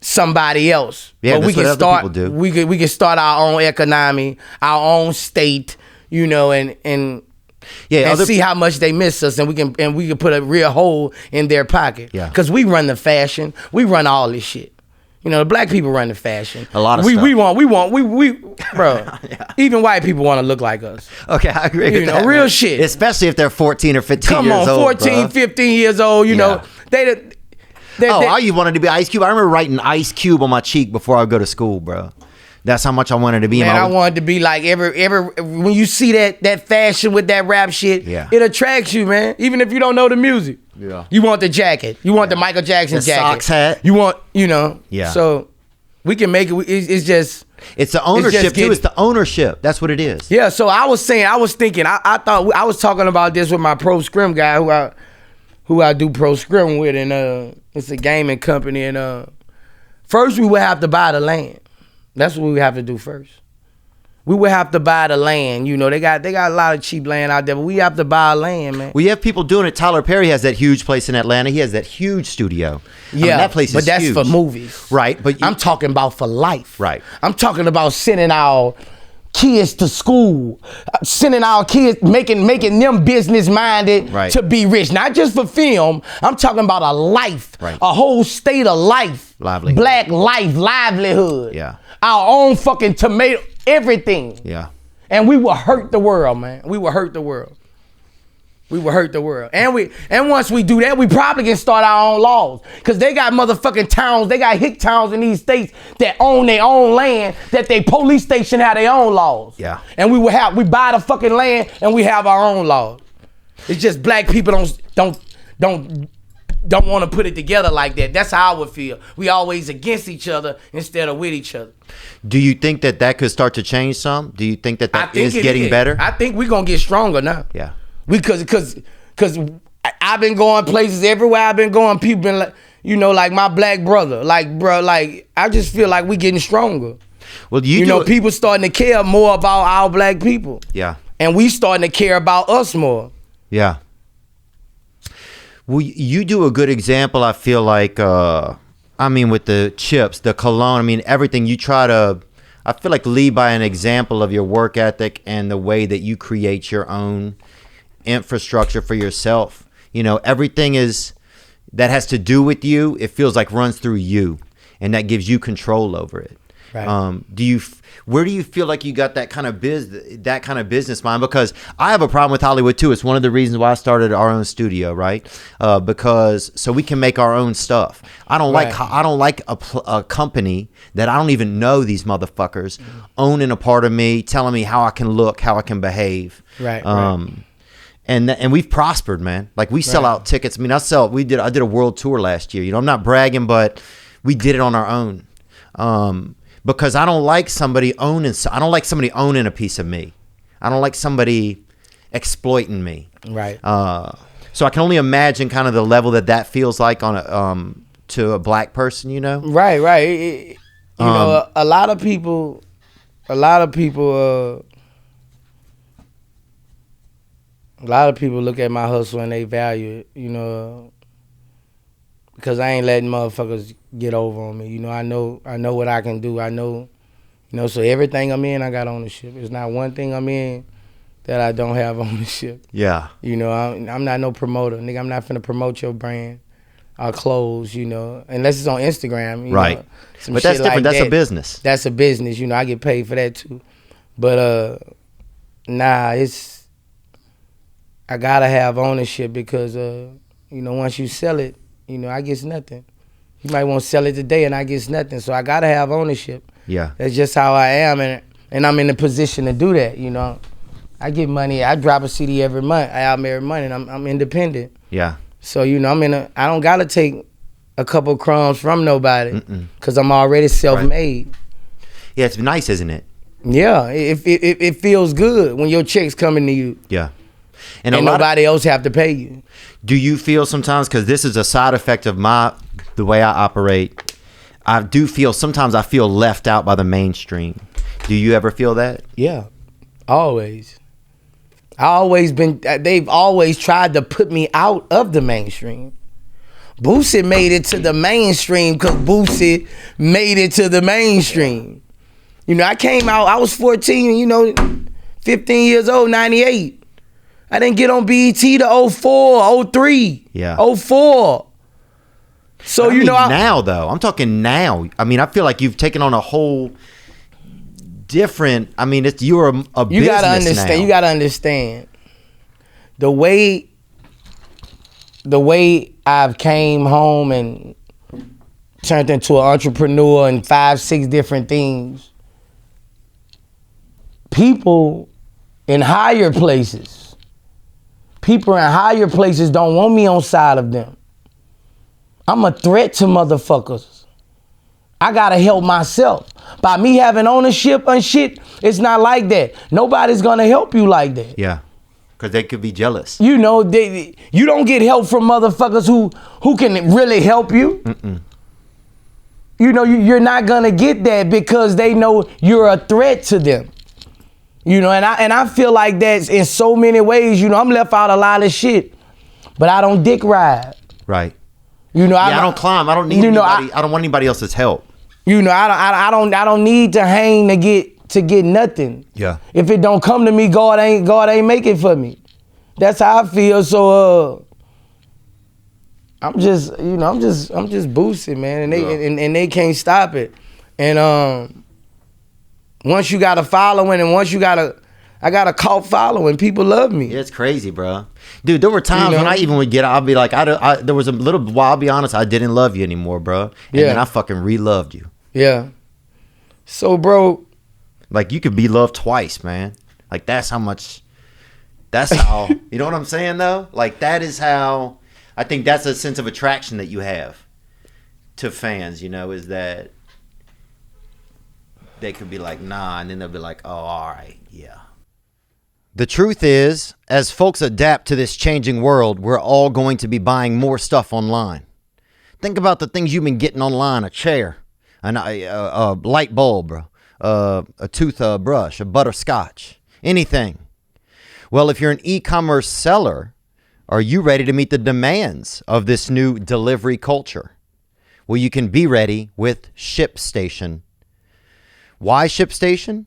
C: somebody else.
A: Yeah,
C: but we
A: that's
C: can
A: what
C: start.
A: other people do.
C: We can start our own economy, our own state. You know, and see how much they miss us, and we can put a real hole in their pocket.
A: Yeah.
C: Because we run the fashion, we run all this shit. You know, the black people run the fashion.
A: A lot of
C: stuff.
A: We
C: bro.
A: Yeah.
C: Even white people want to look like us.
A: Okay, I agree with that.
C: Real
A: man.
C: shit.
A: Especially if they're 14 or 15
C: Come
A: years
C: on,
A: old.
C: 14, 15 years old. You know,
A: I you wanted to be Ice Cube. I remember writing Ice Cube on my cheek before I would go to school, bro. That's how much I wanted to be.
C: Man, I wanted to be like every when you see that fashion with that rap shit,
A: yeah.
C: It attracts you, man. Even if you don't know the music.
A: Yeah.
C: You want the jacket. You want the Michael Jackson jacket.
A: Socks hat.
C: You want, Yeah. So we can make it. It's just.
A: It's the ownership too. It's the ownership. That's what it is.
C: Yeah. So I was thinking. I thought I was talking about this with my pro scrim guy who I do pro scrim with, and it's a gaming company, and first we would have to buy the land. That's what we have to do first. We would have to buy the land. You know, they got a lot of cheap land out there, but we have to buy land, man.
A: We have people doing it. Tyler Perry has that huge place in Atlanta. He has that huge studio.
C: Yeah,
A: I mean, that place is
C: but that's
A: huge.
C: for movies,
A: right? But
C: I'm talking about for life,
A: right?
C: I'm talking about sending our kids to school, sending our kids, making them business minded,
A: right,
C: to be rich, not just for film. I'm talking about a life,
A: right,
C: a whole state of life,
A: livelihood,
C: black life, livelihood.
A: Yeah,
C: our own fucking tomato, everything.
A: Yeah,
C: and we will hurt the world, man. We will hurt the world. We will hurt the world. And once we do that, we probably can start our own laws. Because they got motherfucking towns, they got hick towns in these states that own their own land, that they police station have their own laws.
A: Yeah.
C: And we buy the fucking land and we have our own laws. It's just black people don't want to put it together like that. That's how I would feel. We always against each other instead of with each other.
A: Do you think that could start to change some? Do you think that is getting better?
C: I think we're going to get stronger now.
A: Yeah.
C: Because I've been going places everywhere I've been going. People been like, like my black brother, I just feel like we getting stronger.
A: Well,
C: people starting to care more about our black people.
A: Yeah.
C: And we starting to care about us more.
A: Yeah. Well, you do a good example. I feel like, with the chips, the cologne, everything you try to. I feel like lead by an example of your work ethic and the way that you create your own infrastructure for yourself. Everything that has to do with you, it feels like runs through you, and that gives you control over it. Right. Where do you feel like you got that kind of business mind? Because I have a problem with Hollywood too. It's one of the reasons why I started our own studio, right? Because so we can make our own stuff. I don't like a company that I don't even know these motherfuckers owning a part of me, telling me how I can look, how I can behave.
C: Right.
A: And we've prospered, man. Like we sell out tickets. I did a world tour last year. I'm not bragging, but we did it on our own. Because I don't like somebody owning a piece of me. I don't like somebody exploiting me.
C: Right.
A: So I can only imagine kind of the level that feels like on to a black person.
C: Right. A lot of people look at my hustle and they value it, because I ain't letting motherfuckers get over on me. I know what I can do. I know, so everything I'm in, I got ownership. There's not one thing I'm in that I don't have ownership.
A: Yeah.
C: I'm not no promoter. Nigga, I'm not finna promote your brand, our clothes, unless it's on Instagram.
A: Right. But that's different. That's a business.
C: That's a business. I get paid for that too. But I gotta have ownership because, once you sell it, I get nothing. You might want to sell it today and I get nothing. So I gotta have ownership.
A: Yeah.
C: That's just how I am, and I'm in a position to do that. I get money. I drop a CD every month. I album every month, and I'm independent.
A: Yeah.
C: So I don't gotta take a couple crumbs from nobody because I'm already self-made.
A: Right. Yeah, it's nice, isn't it?
C: Yeah, it feels good when your check's coming to you.
A: Yeah.
C: And nobody else have to pay you.
A: Do you feel sometimes, because this is a side effect of the way I operate, I do feel sometimes I feel left out by the mainstream. Do you ever feel that?
C: Yeah, always. They've always tried to put me out of the mainstream. Boosie made it to the mainstream because Boosie made it to the mainstream. You know, I came out, I was 14, 15 years old, 98. I didn't get on BET to 04, 03, 04. So,
A: now though, I'm talking now. I mean, I feel like you've taken on a whole different, you're a business
C: you gotta understand,
A: now.
C: You gotta understand the way I've came home and turned into an entrepreneur in 5-6 different things. People in higher places don't want me on side of them. I'm a threat to motherfuckers. I gotta help myself. By me having ownership and shit, it's not like that. Nobody's gonna help you like that.
A: Yeah, because they could be jealous.
C: You don't get help from motherfuckers who can really help you. You're not gonna get that because they know you're a threat to them. And I feel like that's in so many ways. I'm left out a lot of shit, but I don't dick ride.
A: Right.
C: I
A: don't climb. I don't need anybody. I don't want anybody else's help.
C: I don't need to hang to get nothing.
A: Yeah.
C: If it don't come to me, God ain't make it for me. That's how I feel. So I'm just Boosie, man, and they can't stop it. And once you got a following, and I got a cult following. People love me.
A: Yeah, it's crazy, bro. Dude, there were times when I even would I'll be like, there was a little while, I'll be honest, I didn't love you anymore, bro. And then I fucking re-loved you.
C: Yeah. So, bro.
A: Like, you could be loved twice, man. Like, that's how, you know what I'm saying, though? Like, that is how, I think that's a sense of attraction that you have to fans, is that they could be like, nah, and then they'll be like, oh, all right, yeah. The truth is, as folks adapt to this changing world, we're all going to be buying more stuff online. Think about the things you've been getting online: a chair, a light bulb, a toothbrush, a butterscotch, anything. Well, if you're an e-commerce seller, are you ready to meet the demands of this new delivery culture? Well, you can be ready with Shipstation. Why Shipstation?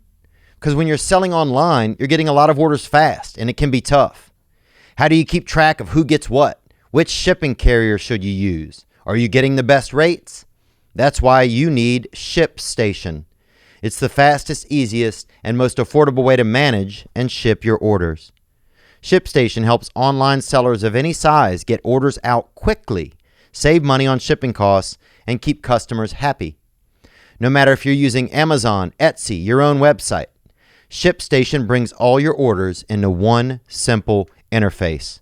A: Because when you're selling online, you're getting a lot of orders fast, and it can be tough. How do you keep track of who gets what? Which shipping carrier should you use? Are you getting the best rates? That's why you need Shipstation. It's the fastest, easiest, and most affordable way to manage and ship your orders. Shipstation helps online sellers of any size get orders out quickly, save money on shipping costs, and keep customers happy. No matter if you're using Amazon, Etsy, your own website, Shipstation brings all your orders into one simple interface.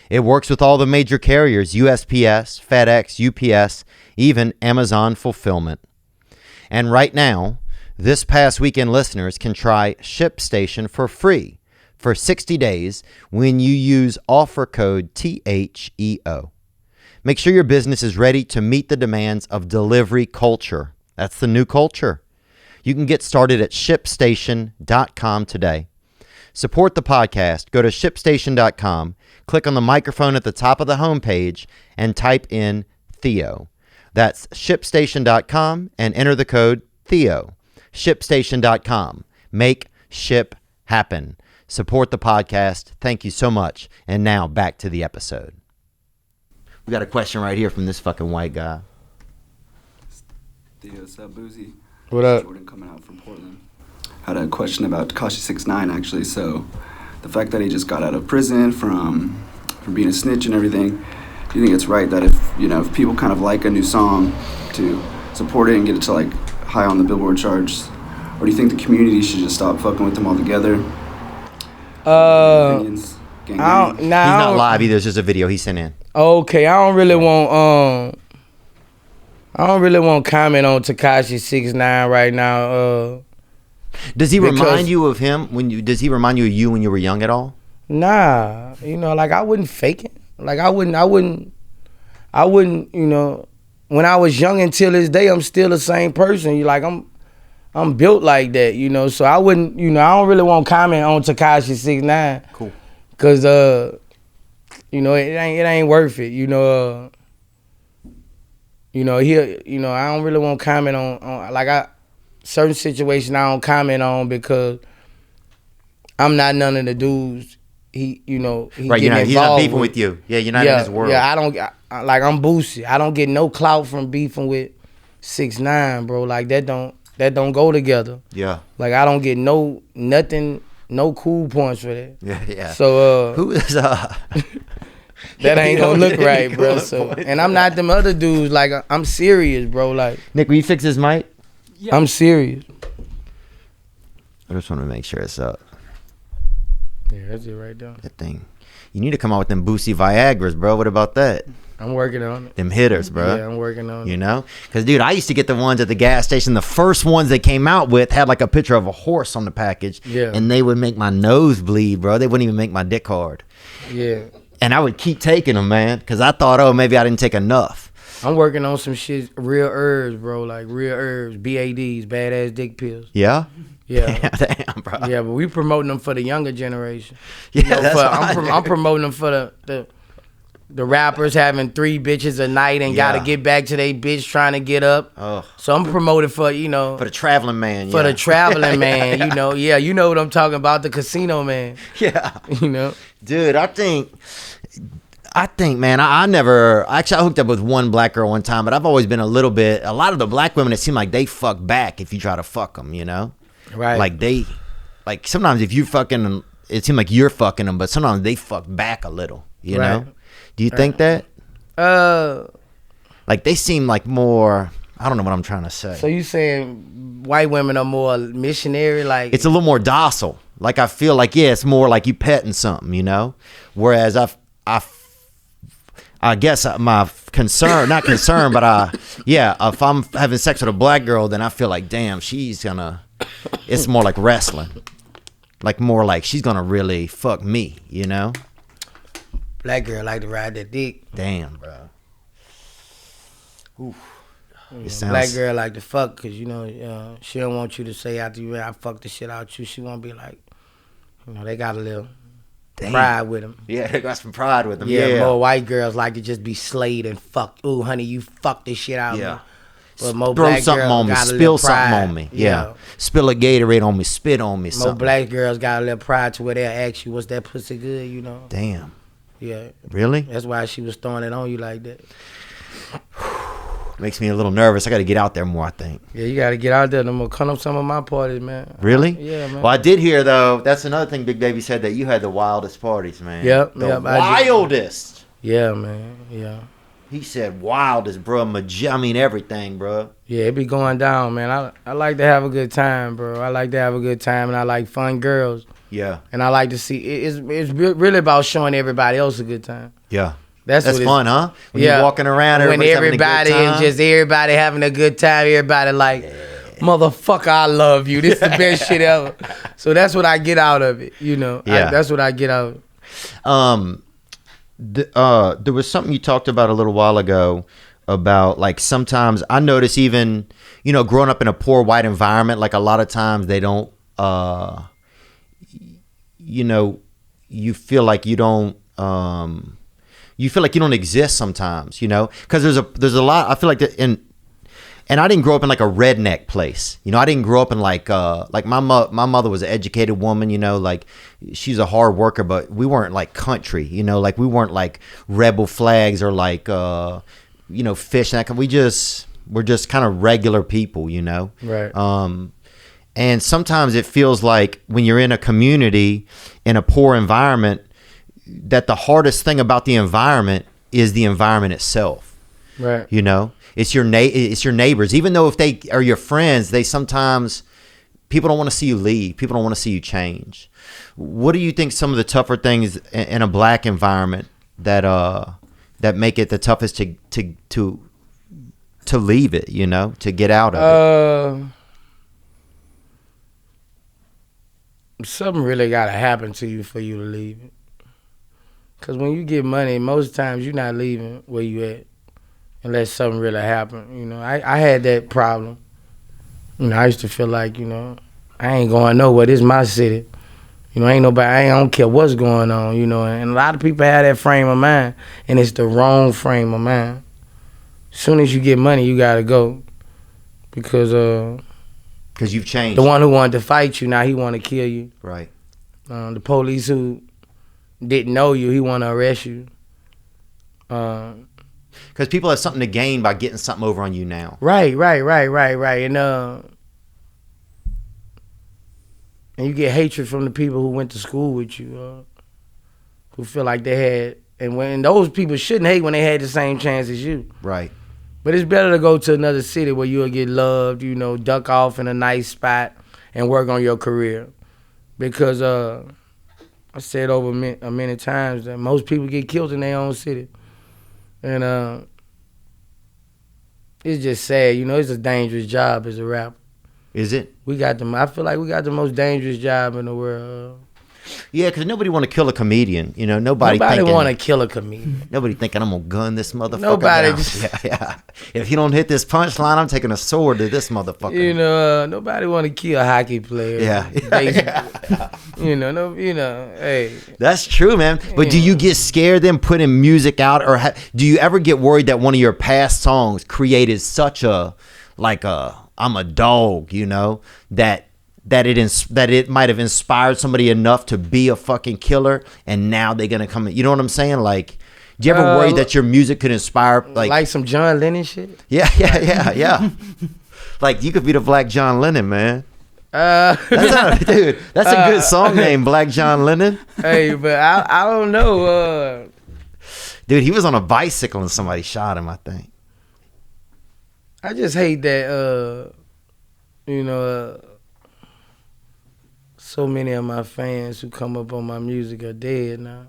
A: It works with all the major carriers: USPS, FedEx, UPS, even Amazon Fulfillment. And right now, this past weekend listeners can try Shipstation for free for 60 days when you use offer code THEO. Make sure your business is ready to meet the demands of delivery culture. That's the new culture. You can get started at shipstation.com today. Support the podcast. Go to shipstation.com, click on the microphone at the top of the homepage, and type in Theo. That's shipstation.com and enter the code Theo. Shipstation.com. Make ship happen. Support the podcast. Thank you so much. And now back to the episode. We got a question right here from this fucking white guy.
E: Theo, what's up, Boosie?
C: What up?
E: Jordan coming out from Portland. Had a question about Tekashi 6ix9ine, actually. So, the fact that he just got out of prison from being a snitch and everything, do you think it's right that if people kind of like a new song, to support it and get it to like high on the Billboard charts, or do you think the community should just stop fucking with them altogether? Opinions?
C: He's not
A: live either. It's just a video he sent in.
C: Okay, I don't really want I don't really want to comment on Tekashi 6ix9ine right now.
A: Does he remind you of him does he remind you of you when you were young at all?
C: Nah, you know, like I wouldn't fake it. Like I wouldn't, you know, when I was young until this day, I'm still the same person. You like I'm built like that, you know. So I wouldn't, you know, I don't really want to comment on Tekashi 6ix9ine.
A: Cool.
C: Cause you know, it ain't worth it. You know, I don't really want to comment on like certain situations I don't comment on because I'm not none of the dudes. He
A: He's not beefing with you. Yeah, you're not in his world.
C: Yeah, I'm Boosie. I don't get no clout from beefing with 6ix9ine, bro. Like that don't go together.
A: Yeah.
C: Like I don't get nothing, no cool points for that.
A: Yeah.
C: So
A: who is
C: that ain't gonna look right, bro. So and I'm not them other dudes. Like I'm serious, bro. Like
A: Nick, will you fix his mic?
C: Yeah. I'm serious.
A: I just want to make sure it's up.
C: Yeah, that's it right there.
A: That thing. You need to come out with them Boosie Viagras, bro. What about that?
C: I'm working on it.
A: Them hitters, bro.
C: Yeah, I'm working on it.
A: You know? Because, dude, I used to get the ones at the gas station. The first ones they came out with had like a picture of a horse on the package.
C: Yeah.
A: And they would make my nose bleed, bro. They wouldn't even make my dick hard.
C: Yeah.
A: And I would keep taking them, man. Because I thought, oh, maybe I didn't take enough.
C: I'm working on some shit, real herbs, bro. Like real herbs, BADs, badass dick pills.
A: Yeah?
C: Yeah.
A: Damn, bro.
C: Yeah, but we promoting them for the younger generation.
A: Yeah,
C: You know,
A: that's
C: I'm promoting them for the rappers having 3 bitches a night and
A: Yeah.
C: gotta get back to their bitch trying to get up.
A: Oh.
C: So I'm promoting for, you know,
A: For the traveling man.
C: for
A: yeah.
C: the traveling man, you know. Yeah, you know what I'm talking about, the casino man.
A: Yeah.
C: You know.
A: Dude, I think, man, I never, actually, I hooked up with one black girl one time, but I've always been a lot of the black women, it seem like they fuck back if you try to fuck them, you know?
C: Right.
A: Like sometimes if you fucking them, it seems like you're fucking them, but sometimes they fuck back a little, you know? Do you think that? Like they seem like more, I don't know what I'm trying to say.
C: So you saying white women are more missionary, like
A: It's a little more docile. Like I feel like, yeah, it's more like you petting something, you know? Whereas I guess my concern, not concern, but if I'm having sex with a black girl, then I feel like, damn, it's more like wrestling. Like more like she's gonna really fuck me, you know?
C: black girl like to ride that dick.
A: Damn, bro. Oof.
C: Black girl like to fuck because, you know, she don't want you to say after you I fuck the shit out you. She won't be like, you know, they got a little pride with them.
A: Yeah, they got some pride with them.
C: Yeah, more white girls like to just be slayed and fucked. Ooh, honey, you fucked this shit out.
A: Yeah.
C: Man. But more
A: Throw
C: black
A: something
C: girls
A: on me.
C: got a
A: Spill
C: little
A: something
C: pride.
A: on me. Yeah. Spill a Gatorade on me. Spit on me.
C: More
A: Something.
C: black girls got a little pride to where they'll ask you, was that pussy good, you know?
A: Damn.
C: Yeah.
A: Really?
C: That's why she was throwing it on you like that.
A: Makes me a little nervous. I got to get out there more, I think.
C: Yeah, you got to get out there. I'm going to come up some of my parties, man.
A: Really?
C: Yeah, man.
A: Well, I did hear, though, that's another thing Big Baby said, that you had the wildest parties, man.
C: Yep.
A: The
C: I did.
A: wildest.
C: Yeah, man. Yeah.
A: He said wildest, bro. I mean, everything, bro.
C: Yeah, it be going down, man. I like to have a good time, bro. I like to have a good time, and I like fun girls.
A: Yeah.
C: And I like to see, it's really about showing everybody else a good time.
A: Yeah.
C: That's
A: When fun, huh? When you're walking around,
C: when everybody
A: having a good time.
C: is just everybody having a good time, everybody like, motherfucker, I love you. This is the best shit ever. So that's what I get out of it, you know.
A: Yeah.
C: That's what I get out of it.
A: There was something you talked about a little while ago about, like, sometimes I notice even, you know, growing up in a poor white environment, like a lot of times they don't, you know, you feel like you don't exist sometimes, you know, because there's a lot. I feel like that and I didn't grow up in like a redneck place, you know. I didn't grow up in like my mother was an educated woman, you know, like she's a hard worker, but we weren't like country, you know, like we weren't like rebel flags or like you know, fish and that. We're just kind of regular people, you know.
C: Right.
A: And sometimes it feels like when you're in a community in a poor environment, that the hardest thing about the environment is the environment itself.
C: Right.
A: You know, it's your neighbors. Even though if they are your friends, people don't want to see you leave. People don't want to see you change. What do you think some of the tougher things in a black environment that make it the toughest to to leave it, you know, to get out of it?
C: Something really gotta happen to you for you to leave it. Cause when you get money, most times you're not leaving where you at unless something really happen. You know, I had that problem. You know, I used to feel like, you know, I ain't going nowhere. This is my city. You know, ain't nobody. I don't care what's going on. You know, and a lot of people have that frame of mind, and it's the wrong frame of mind. As soon as you get money, you gotta go, because
A: you've changed.
C: The one who wanted to fight you, now he want to kill you.
A: Right.
C: The police who didn't know you, he want to arrest you.
A: Because people have something to gain by getting something over on you now.
C: Right. And you get hatred from the people who went to school with you, who feel like they had, and those people shouldn't hate when they had the same chance as you.
A: Right. But
C: it's better to go to another city where you'll get loved, you know, duck off in a nice spot and work on your career. Because I said over many times that most people get killed in their own city. And it's just sad, you know, it's a dangerous job as a rapper.
A: Is it?
C: I feel like we got the most dangerous job in the world.
A: Yeah, because nobody want to kill a comedian. You know, nobody
C: want to kill a comedian.
A: Nobody thinking I'm going to gun this motherfucker
C: Nobody
A: down. Yeah. If he don't hit this punchline, I'm taking a sword to this motherfucker.
C: You know, nobody want to kill a hockey player.
A: Yeah.
C: You know, hey.
A: That's true, man. But do you get scared then putting music out? Or do you ever get worried that one of your past songs created such I'm a dog, you know, that it might have inspired somebody enough to be a fucking killer, and now they're gonna come in. You know what I'm saying? Like, do you ever worry that your music could inspire
C: like some John Lennon shit?
A: Yeah. Like, you could be the Black John Lennon, man. That's a good song name, Black John Lennon.
C: Hey, but I don't know.
A: Dude, he was on a bicycle and somebody shot him, I think.
C: I just hate that, so many of my fans who come up on my music are dead now.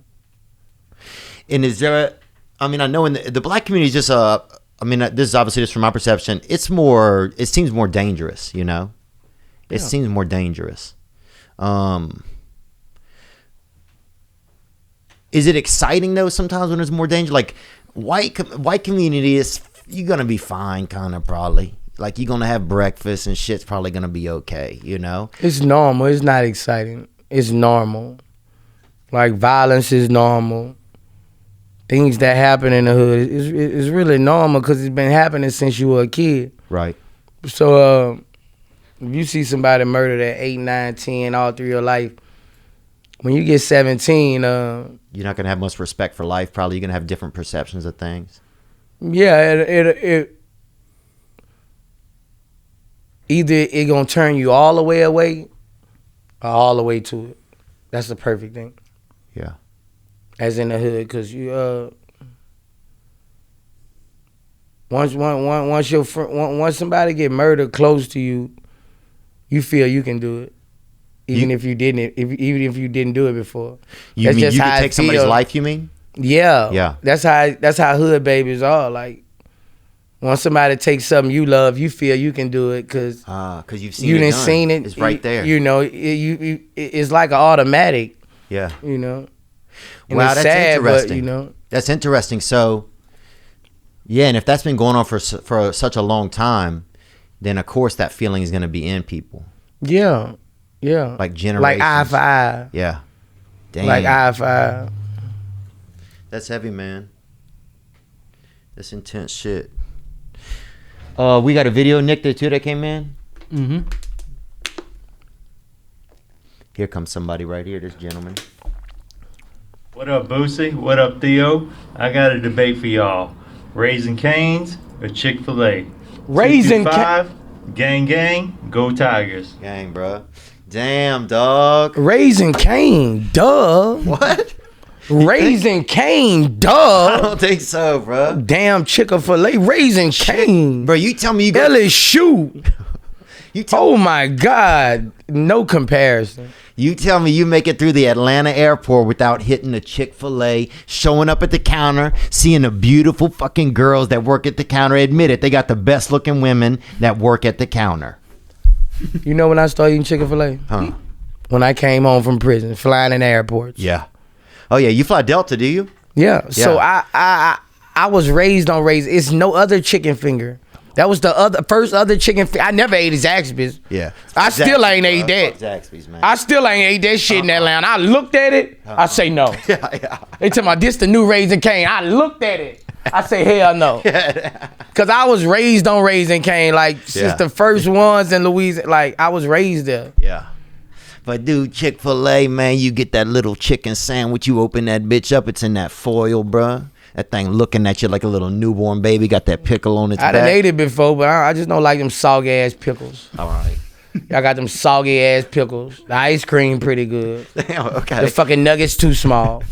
A: And is there, I know in the black community is just, this is obviously just from my perception, it seems more dangerous, you know? It seems more dangerous. Is it exciting though sometimes when there's more danger? Like, white community is, you're gonna be fine, kind of, probably. Like, you're gonna have breakfast and shit's probably gonna be okay, you know?
C: It's normal. It's not exciting. It's normal. Like, violence is normal. Things that happen in the hood is really normal because it's been happening since you were a kid.
A: Right.
C: So if you see somebody murdered at 8, 9, 10 all through your life, when you get 17,
A: you're not gonna have much respect for life. Probably you're gonna have different perceptions of things.
C: Yeah, it either it gonna turn you all the way away or all the way to it. That's the perfect thing.
A: Yeah.
C: As in the hood, cause you once somebody get murdered close to you, you feel you can do it, even if you didn't do it before.
A: You mean you can take somebody's life? You mean?
C: Yeah.
A: Yeah.
C: That's how hood babies are. Like, once somebody takes something you love, you feel you can do it because
A: you've seen it.
C: Seen it.
A: It's right there.
C: You know, it's like an automatic.
A: Yeah.
C: You know. And
A: wow,
C: it's
A: that's
C: sad,
A: interesting.
C: But, you know,
A: that's interesting. So, yeah, and if that's been going on for such a long time, then of course that feeling is going to be in people.
C: Yeah. Yeah.
A: Like generations.
C: Like eye for eye.
A: Yeah. Damn.
C: Like eye for eye.
A: That's heavy, man. That's intense shit. We got a video, Nick, there too, that came in.
F: Mm-hmm.
A: Here comes somebody right here, this gentleman.
F: What up, Boosie? What up, Theo? I got a debate for y'all. Raising Cane's or Chick-fil-A?
C: Raising
F: Cane's. Gang, go Tigers.
A: Gang, bro. Damn, dog.
C: Raising Cane, duh.
A: What?
C: Raising Cane, duh.
A: I don't think so, bro.
C: Damn Chick-fil-A, Raising Cane.
A: Bro, you tell me you got
C: LSU. Oh my God, no comparison.
A: You tell me you make it through the Atlanta airport without hitting a Chick-fil-A, showing up at the counter, seeing the beautiful fucking girls that work at the counter. Admit it, they got the best looking women that work at the counter.
C: You know when I started eating Chick-fil-A?
A: Huh?
C: When I came home from prison, flying in airports.
A: Yeah. Oh yeah, you fly Delta, do you?
C: Yeah. So I was raised on raisin. It's no other chicken finger. That was the first other chicken finger. I never ate Zaxby's.
A: Yeah.
C: I still ain't ate
A: Fuck
C: that.
A: Zaxby's, man.
C: I still ain't ate that shit in Atlanta. I looked at it. I say no. They tell me this the new Raisin Cane. I looked at it. I say hell no. Cause I was raised on Raisin Cane, like since the first ones in Louisiana. Like I was raised there.
A: Yeah. But dude, Chick-fil-A, man, you get that little chicken sandwich, you open that bitch up, it's in that foil, bruh. That thing looking at you like a little newborn baby, got that pickle on its back.
C: I done ate it before, but I just don't like them soggy ass pickles.
A: All right.
C: I got them soggy ass pickles. The ice cream pretty good.
A: Damn, okay.
C: The fucking nuggets too small.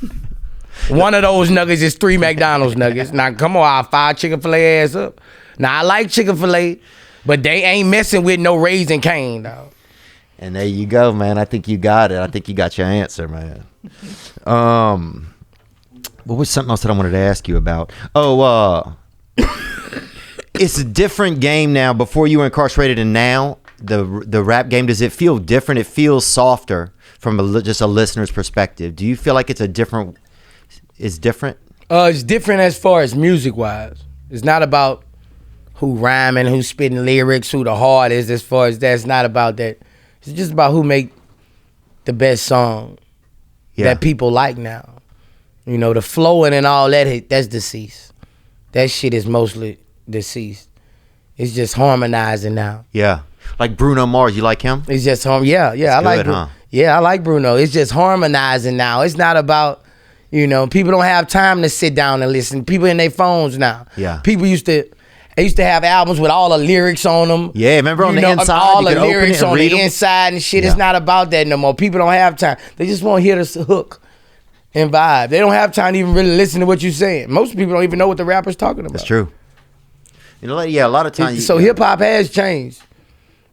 C: One of those nuggets is 3 McDonald's nuggets. Now come on, I'll fire Chick-fil-A ass up. Now I like Chick-fil-A, but they ain't messing with no Raisin Cane, dog.
A: And there you go, man. I think you got it. I think you got your answer, man. What was something else that I wanted to ask you about? Oh, it's a different game now. Before you were incarcerated and now, the rap game, does it feel different? It feels softer from just a listener's perspective. Do you feel like it's different? It's different
C: as far as music-wise. It's not about who rhyming, who spitting lyrics, who the hardest. As far as that's not about that. It's just about who make the best song that people like now. You know, the flowing and all that, that's deceased. That shit is mostly deceased. It's just harmonizing now.
A: Yeah. Like Bruno Mars, you like him?
C: It's just I like Bruno. It's just harmonizing now. It's not about, people don't have time to sit down and listen. People in their phones now.
A: Yeah.
C: People used to have albums with all the lyrics on them.
A: Yeah, remember on the inside,
C: all
A: you
C: the
A: could open
C: lyrics
A: it and
C: on
A: read
C: the
A: them?
C: inside and shit. It's not about that no more. People don't have time. They just want to hear the hook and vibe. They don't have time to even really listen to what you're saying. Most people don't even know what the rapper's talking about.
A: That's true. A lot of times.
C: So hip hop has changed.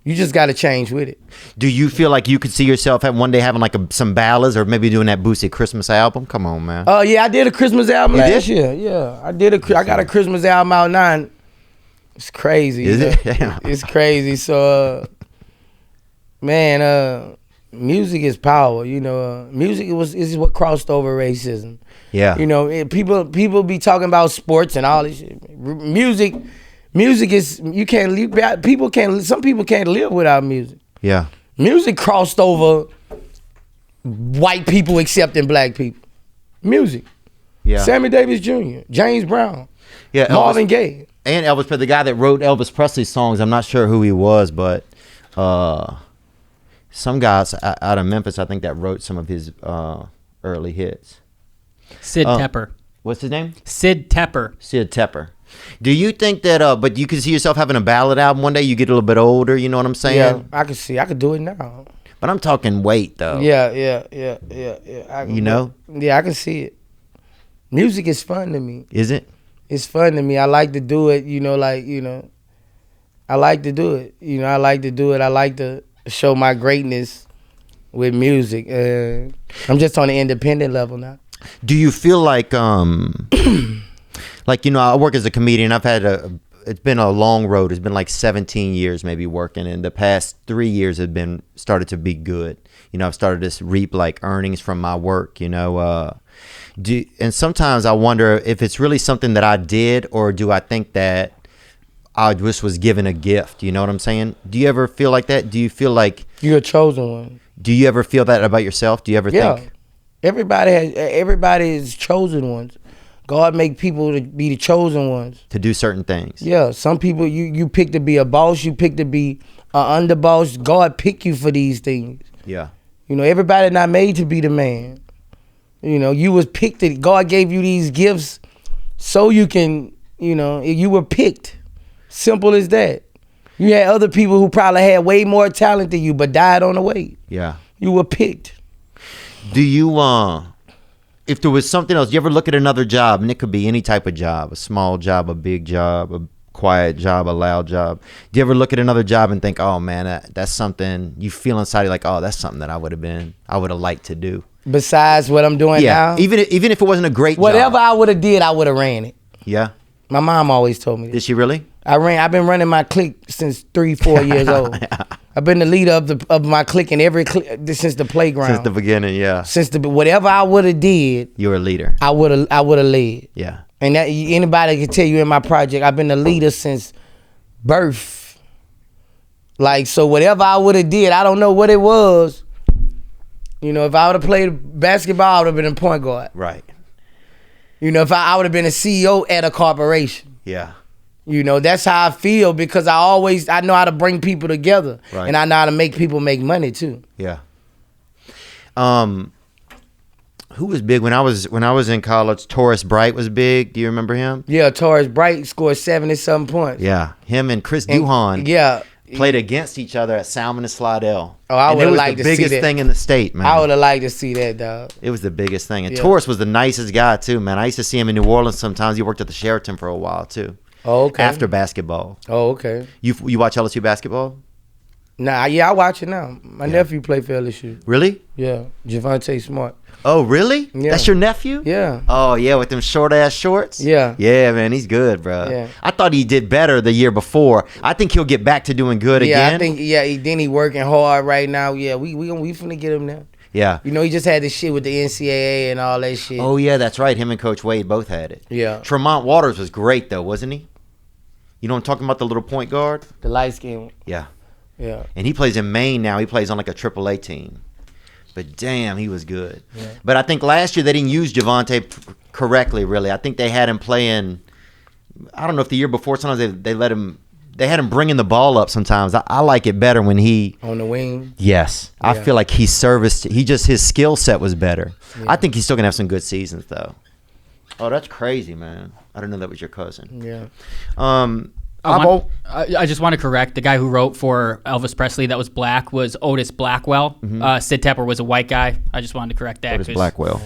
C: You just got to change with it.
A: Do you feel like you could see yourself one day having like some ballads or maybe doing that Boosie Christmas album? Come on, man.
C: Yeah, I did a Christmas album
A: You
C: last
A: did?
C: year. Yeah, I got a Christmas album out now. It's crazy.
A: Is it? Yeah.
C: It's crazy. So, music is power. Music is what crossed over racism.
A: Yeah.
C: People be talking about sports and all this shit. Music is you can't live. Some people can't live without music.
A: Yeah.
C: Music crossed over white people accepting black people. Music.
A: Yeah.
C: Sammy Davis Jr., James Brown,
A: Yeah.
C: Marvin Gaye.
A: And Elvis, but the guy that wrote Elvis Presley's songs, I'm not sure who he was, but some guys out of Memphis, I think, that wrote some of his early hits.
G: Sid Tepper.
A: What's his name?
G: Sid Tepper.
A: Sid Tepper. Do you think that, but you can see yourself having a ballad album one day, you get a little bit older, you know what I'm saying?
C: Yeah, I could do it now.
A: But I'm talking weight, though.
C: Yeah. Yeah, I can see it. Music is fun to me.
A: Is it?
C: It's fun to me. I like to do it, I like to do it. I like to do it. I like to show my greatness with music. I'm just on the independent level now.
A: Do you feel like, I work as a comedian. I've had it's been a long road. It's been like 17 years maybe working, and the past 3 years have started to be good. I've started to reap like earnings from my work, and sometimes I wonder if it's really something that I did, or do I think that I just was given a gift? You know what I'm saying? Do you ever feel like that? Do you feel like
C: you're a chosen one?
A: Do you ever feel that about yourself? Do you ever think?
C: Everybody is chosen ones. God make people to be the chosen ones.
A: To do certain things.
C: Yeah, some people you pick to be a boss, you pick to be an underboss. God pick you for these things.
A: Yeah.
C: Everybody not made to be the man. You was picked. God gave you these gifts so you can, you were picked. Simple as that. You had other people who probably had way more talent than you but died on the way.
A: Yeah.
C: You were picked.
A: Do you, if there was something else, you ever look at another job, and it could be any type of job, a small job, a big job, a quiet job, a loud job. Do you ever look at another job and think, oh man, that's something you feel inside you like, oh, that's something that I would have liked to do.
C: Besides what I'm doing now?
A: Even if it wasn't a great
C: whatever
A: job.
C: I would have did, I would have ran it.
A: Yeah.
C: My mom always told me this.
A: Did she really?
C: I've been running my clique since 3-4 years old. I've been the leader of my clique in every clique since the playground.
A: Since the beginning, yeah.
C: Since whatever I would have did,
A: you were a leader.
C: I would have led.
A: Yeah.
C: And that anybody can tell you in my project, I've been the leader since birth. Like, so whatever I would have did, I don't know what it was. You know, if I would have played basketball, I would have been a point guard.
A: Right.
C: You know, if I would have been a CEO at a corporation.
A: Yeah.
C: You know, that's how I feel because I know how to bring people together.
A: Right.
C: And I know how to make people make money too.
A: Yeah. Who was big when I was in college? Taurus Bright was big. Do you remember him?
C: Yeah, Taurus Bright scored 70-something points.
A: Yeah. Him and Chris Duhon.
C: Yeah.
A: Played against each other at Salmon and Slidell.
C: Oh, I would have liked to see that.
A: It was the biggest thing in the state, man.
C: I would have liked to see that, dog.
A: It was the biggest thing. And
C: Yeah.
A: Taurus was the nicest guy, too, man. I used to see him in New Orleans sometimes. He worked at the Sheraton for a while, too.
C: Oh, okay.
A: After basketball.
C: Oh, okay.
A: You watch LSU basketball?
C: Nah, yeah, I watch it now. My nephew played for LSU.
A: Really?
C: Yeah, Javante Smart.
A: Oh, really?
C: Yeah.
A: That's your nephew?
C: Yeah.
A: Oh, yeah, with them short-ass shorts?
C: Yeah.
A: Yeah, man, he's good, bro.
C: Yeah.
A: I thought he did better the year before. I think he'll get back to doing good
C: Yeah,
A: again.
C: I think, then he working hard right now. Yeah, we finna get him now.
A: Yeah.
C: You know, he just had this shit with the NCAA and all that shit.
A: Oh, yeah, that's right. Him and Coach Wade both had it.
C: Yeah.
A: Tremont Waters was great, though, wasn't he? You know what I'm talking about, the little point guard?
C: The light skin.
A: Yeah.
C: Yeah.
A: And he plays in Maine now. He plays on like a AAA team. But damn, he was good.
C: Yeah.
A: But I think last year they didn't use Javante correctly, really. I think they had him playing, I don't know if the year before, sometimes they had him bringing the ball up sometimes. I like it better when he...
C: On the wing?
A: Yes. I feel like his skill set was better.
C: Yeah.
A: I think he's still going to have some good seasons, though. Oh, that's crazy, man. I didn't know that was your cousin.
C: Yeah.
G: I just want to correct the guy who wrote for Elvis Presley that was black was Otis Blackwell. Sid Tepper was a white guy. I just wanted to correct that.
A: Otis Blackwell.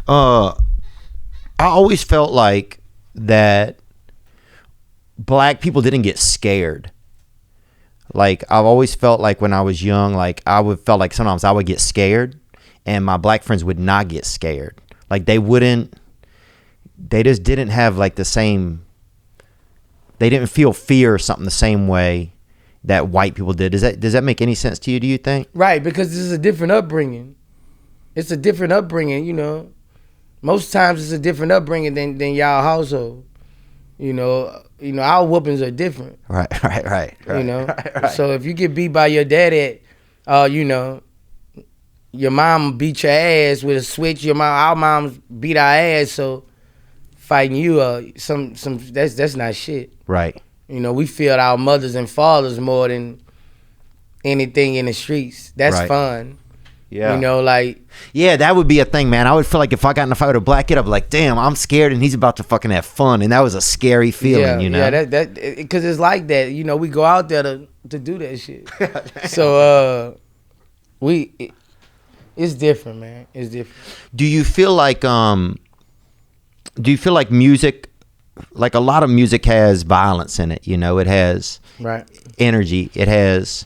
A: I always felt like that black people didn't get scared. Like, I've always felt like when I was young, like felt like sometimes I would get scared and my black friends would not get scared. Like they just didn't have like the same, they didn't feel fear or something the same way that white people did. Does that make any sense to you, do you think?
C: Right, because this is a different upbringing. It's a different upbringing, you know. Most times it's a different upbringing than y'all household. You know, our whoopings are different.
A: Right.
C: You know,
A: right.
C: So if you get beat by your daddy, you know, your mom beat your ass with a switch. Our moms beat our ass, so fighting you, that's not shit.
A: Right.
C: You know, we feel our mothers and fathers more than anything in the streets. That's
A: Right.
C: fun.
A: Yeah.
C: You know, like.
A: Yeah, that would be a thing, man. I would feel like if I got in a fight with a black kid, I'd be like, damn, I'm scared and he's about to fucking have fun. And that was a scary feeling, you know?
C: Yeah, because it's like that. You know, we go out there to do that shit. So, it's different, man. It's different.
A: Do you feel like music, like a lot of music has violence in it, you know? It has
C: Right.
A: energy. It has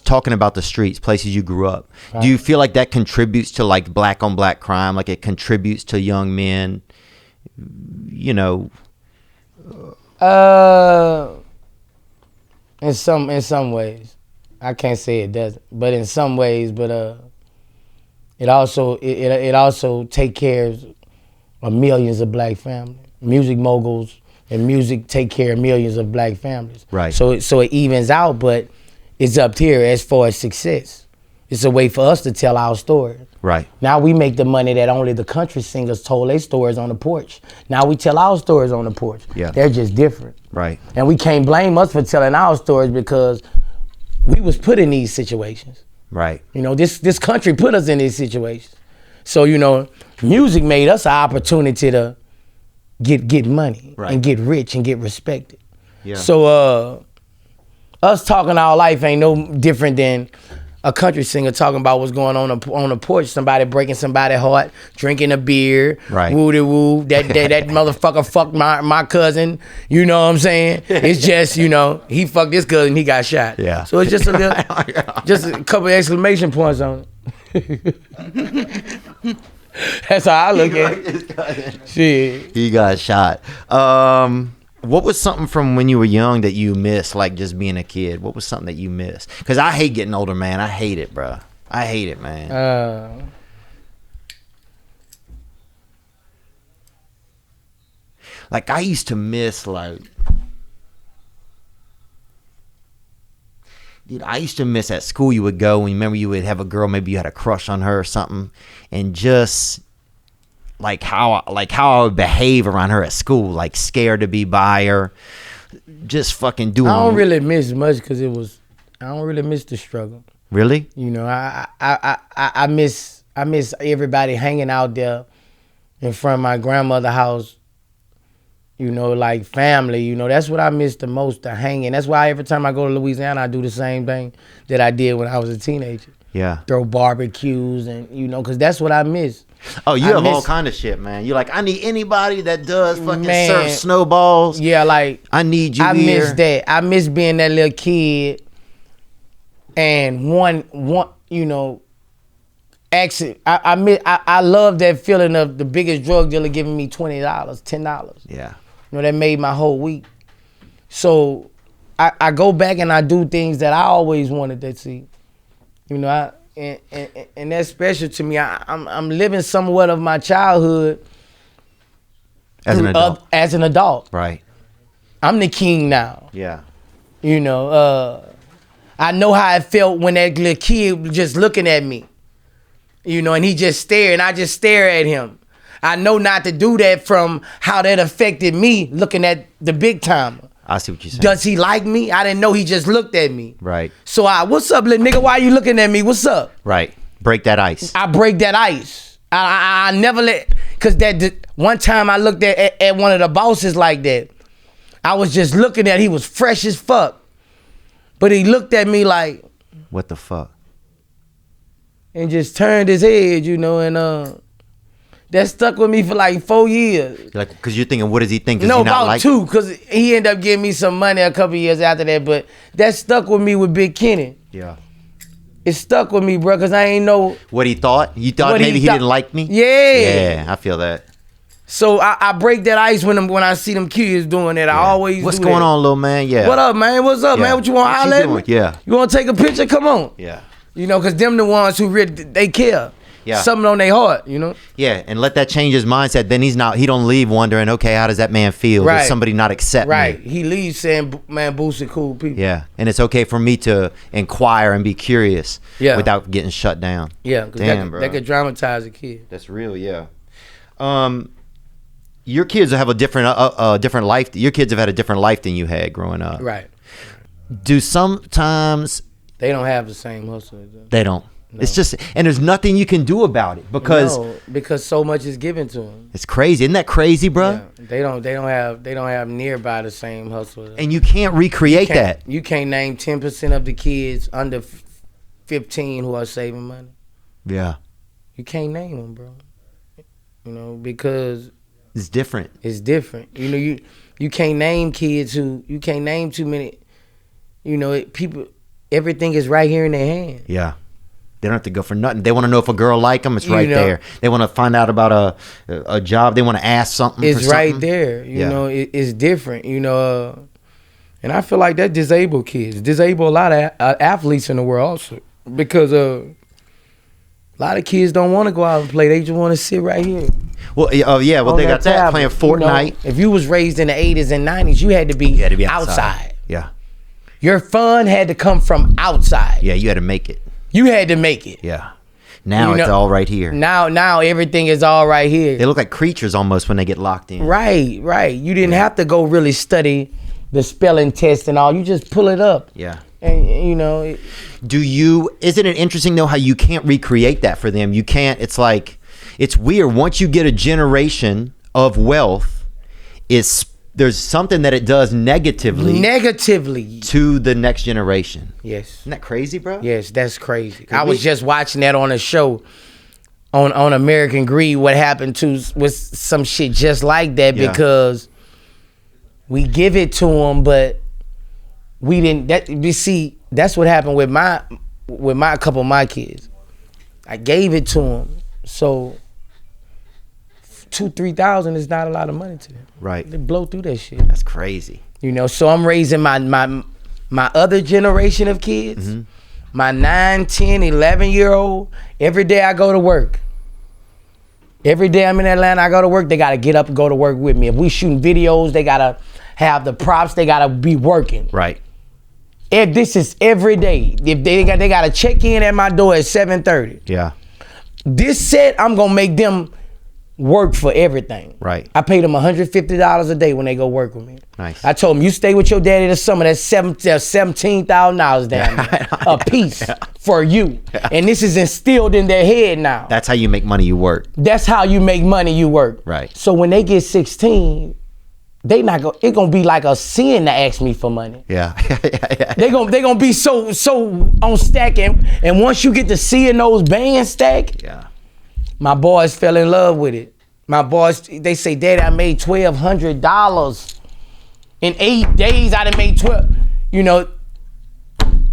A: talking about the streets, places you grew up.
C: Right.
A: Do you feel like that contributes to like black on black crime? Like it contributes to young men, you know?
C: In some ways, I can't say it doesn't, but in some ways, it also take care of millions of black families. Music moguls and music take care of millions of black families.
A: Right.
C: So it evens out, but it's up here as far as success. It's a way for us to tell our story.
A: Right.
C: Now we make the money that only the country singers told their stories on the porch. Now we tell our stories on the porch.
A: Yeah.
C: They're just different.
A: Right.
C: And we can't blame us for telling our stories because we was put in these situations.
A: Right.
C: You know, this country put us in these situations. So, you know, music made us an opportunity to get money
A: Right.
C: and get rich and get respected.
A: Yeah.
C: So us talking our life ain't no different than a country singer talking about what's going on the porch. Somebody breaking somebody's heart, drinking a beer,
A: Right.
C: woo-de-woo. That motherfucker fucked my cousin. You know what I'm saying? It's just, he fucked this cousin, he got shot.
A: Yeah.
C: So it's just just a couple exclamation points on it. That's how I look at it. Shit.
A: He got shot. What was something from when you were young that you missed, like just being a kid? What was something that you missed? Because I hate getting older, man. I hate it, bro. I hate it, man. Like, I used to miss, like... Dude, I used to miss at school you would go and remember you would have a girl, maybe you had a crush on her or something, and just... Like how I would behave around her at school, like scared to be by her, just fucking doing.
C: I don't really miss much because I don't really miss the struggle.
A: Really?
C: I miss everybody hanging out there in front of my grandmother's house. Like family. That's what I miss the most, the hanging. That's why every time I go to Louisiana, I do the same thing that I did when I was a teenager.
A: Yeah.
C: Throw barbecues and because that's what I miss.
A: Oh, you have all kind of shit, man. You're like, I need anybody that does fucking surf snowballs.
C: Yeah, like
A: I need you.
C: I
A: here.
C: miss that. I miss being that little kid, and one, actually, I love that feeling of the biggest drug dealer giving me $20, $10.
A: Yeah.
C: That made my whole week. So I go back and I do things that I always wanted to see. And that's special to me. I'm living somewhat of my childhood
A: as an adult. Right.
C: I'm the king now.
A: Yeah.
C: I know how it felt when that little kid was just looking at me. And he just stared, and I just stare at him. I know not to do that from how that affected me looking at the big timer.
A: I see what you're saying.
C: Does he like me? I didn't know he just looked at me.
A: Right.
C: So what's up, little nigga? Why you looking at me? What's up?
A: Right. Break that ice.
C: I break that ice. I never because one time I looked at one of the bosses like that. I was just looking at, he was fresh as fuck. But he looked at me like.
A: What the fuck?
C: And just turned his head, and that stuck with me for like 4 years.
A: Like, because you're thinking, what does he think?
C: No, about 2, because he ended up giving me some money a couple years after that. But that stuck with me with Big Kenny.
A: Yeah.
C: It stuck with me, bro, because I ain't know.
A: What he thought? You thought maybe he didn't like me?
C: Yeah.
A: Yeah, I feel that.
C: So I break that ice when I see them kids doing that. I always
A: What's
C: do
A: going
C: that.
A: on, little man? Yeah.
C: What up, man? What's up, man? What you want to holler at me?
A: Yeah.
C: You want to take a picture? Come on.
A: Yeah.
C: Because them the ones who really, they care.
A: Yeah.
C: Something on their heart,
A: Yeah, and let that change his mindset. Then he don't leave wondering, okay, how does that man feel?
C: Right.
A: Does somebody not accept
C: right.
A: me?
C: He leaves saying, man, Boosie cool people.
A: Yeah, and it's okay for me to inquire and be curious without getting shut down.
C: Yeah, because that could dramatize a kid.
A: That's real, yeah. Your kids have a different life. Your kids have had a different life than you had growing up.
C: Right.
A: Do sometimes...
C: They don't have the same hustle.
A: They don't.
C: No.
A: It's just, and there's nothing you can do about it
C: because so much is given to them.
A: It's crazy. Isn't that crazy, bro?
C: Yeah. They don't have nearby the same hustle.
A: And you can't recreate that.
C: You can't name 10% of the kids under 15 who are saving money.
A: Yeah.
C: You can't name them, bro. Because
A: it's different.
C: It's different. You can't name kids you can't name too many. People. Everything is right here in their hand.
A: Yeah. They don't have to go for nothing. They want to know if a girl like them. It's right there. They want to find out about a job. They want to ask something.
C: It's
A: for
C: right
A: something.
C: there. It's different. And I feel like that disable kids, disable a lot of athletes in the world also, because a lot of kids don't want to go out and play. They just want to sit right here.
A: Well, they got that playing Fortnite.
C: If you was raised in the 80s and 90s, you had to be outside.
A: Yeah.
C: Your fun had to come from outside.
A: Yeah, you had to make it.
C: You had to make it.
A: Yeah. Now it's all right here.
C: Now everything is all right here.
A: They look like creatures almost when they get locked in.
C: Right. You didn't have to go really study the spelling test and all. You just pull it up.
A: Yeah.
C: And
A: isn't it interesting though how you can't recreate that for them? You can't. It's like, it's weird. Once you get a generation of wealth, it's there's something that it does negatively to the next generation.
C: Yes.
A: Isn't that crazy, bro?
C: Yes, that's crazy. I was just watching that on a show on American Greed. What happened to was some shit just like that because we give it to them, but we didn't. That's what happened with my couple of my kids. I gave it to them, so $2,000-$3,000 is not a lot of money to them.
A: Right.
C: They blow through that shit.
A: That's crazy.
C: You know, so I'm raising my other generation of kids, my 9, 10, 11-year-old. Every day I go to work. Every day I'm in Atlanta, I go to work, they gotta get up and go to work with me. If we shooting videos, they gotta have the props, they gotta be working.
A: Right.
C: If this is every day. If they gotta check in at my door at 7:30.
A: Yeah.
C: This set, I'm gonna make them work for everything.
A: Right.
C: I pay them $150 a day when they go work with me.
A: Nice.
C: I told them, you stay with your daddy this summer, that's $17,000 down there a piece for you. And this is instilled in their head now.
A: That's how you make money, you work.
C: That's how you make money, you work.
A: Right.
C: So when they get 16, it's gonna be like a sin to ask me for money.
A: Yeah.
C: They gonna be so on stack, and once you get to seeing those bands stack, my boys fell in love with it. My boys, they say, Daddy, I made $1,200 in 8 days. I done made 12. You know,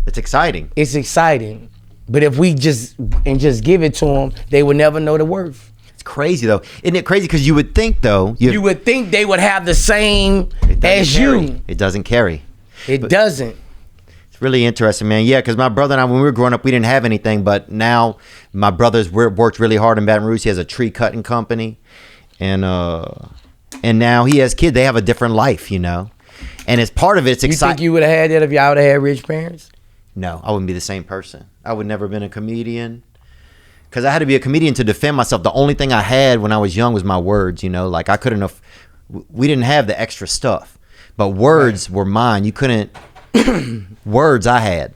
A: it's exciting.
C: It's exciting, but if we just give it to them, they would never know the worth.
A: It's crazy though, isn't it crazy? Because you would think though,
C: you would think they would have the same as you.
A: It doesn't carry.
C: It doesn't.
A: It's really interesting, man. Yeah, because my brother and I, when we were growing up, we didn't have anything, but now my brother's worked really hard in Baton Rouge. He has a tree cutting company, and now he has kids. They have a different life, you know. And as part of it, it's exciting.
C: You think you would have had that if y'all would have had rich parents?
A: No, I wouldn't be the same person. I would never been a comedian. Because I had to be a comedian to defend myself. The only thing I had when I was young was my words, you know. Like I couldn't have, we didn't have the extra stuff. But words were mine. You couldn't, words I had.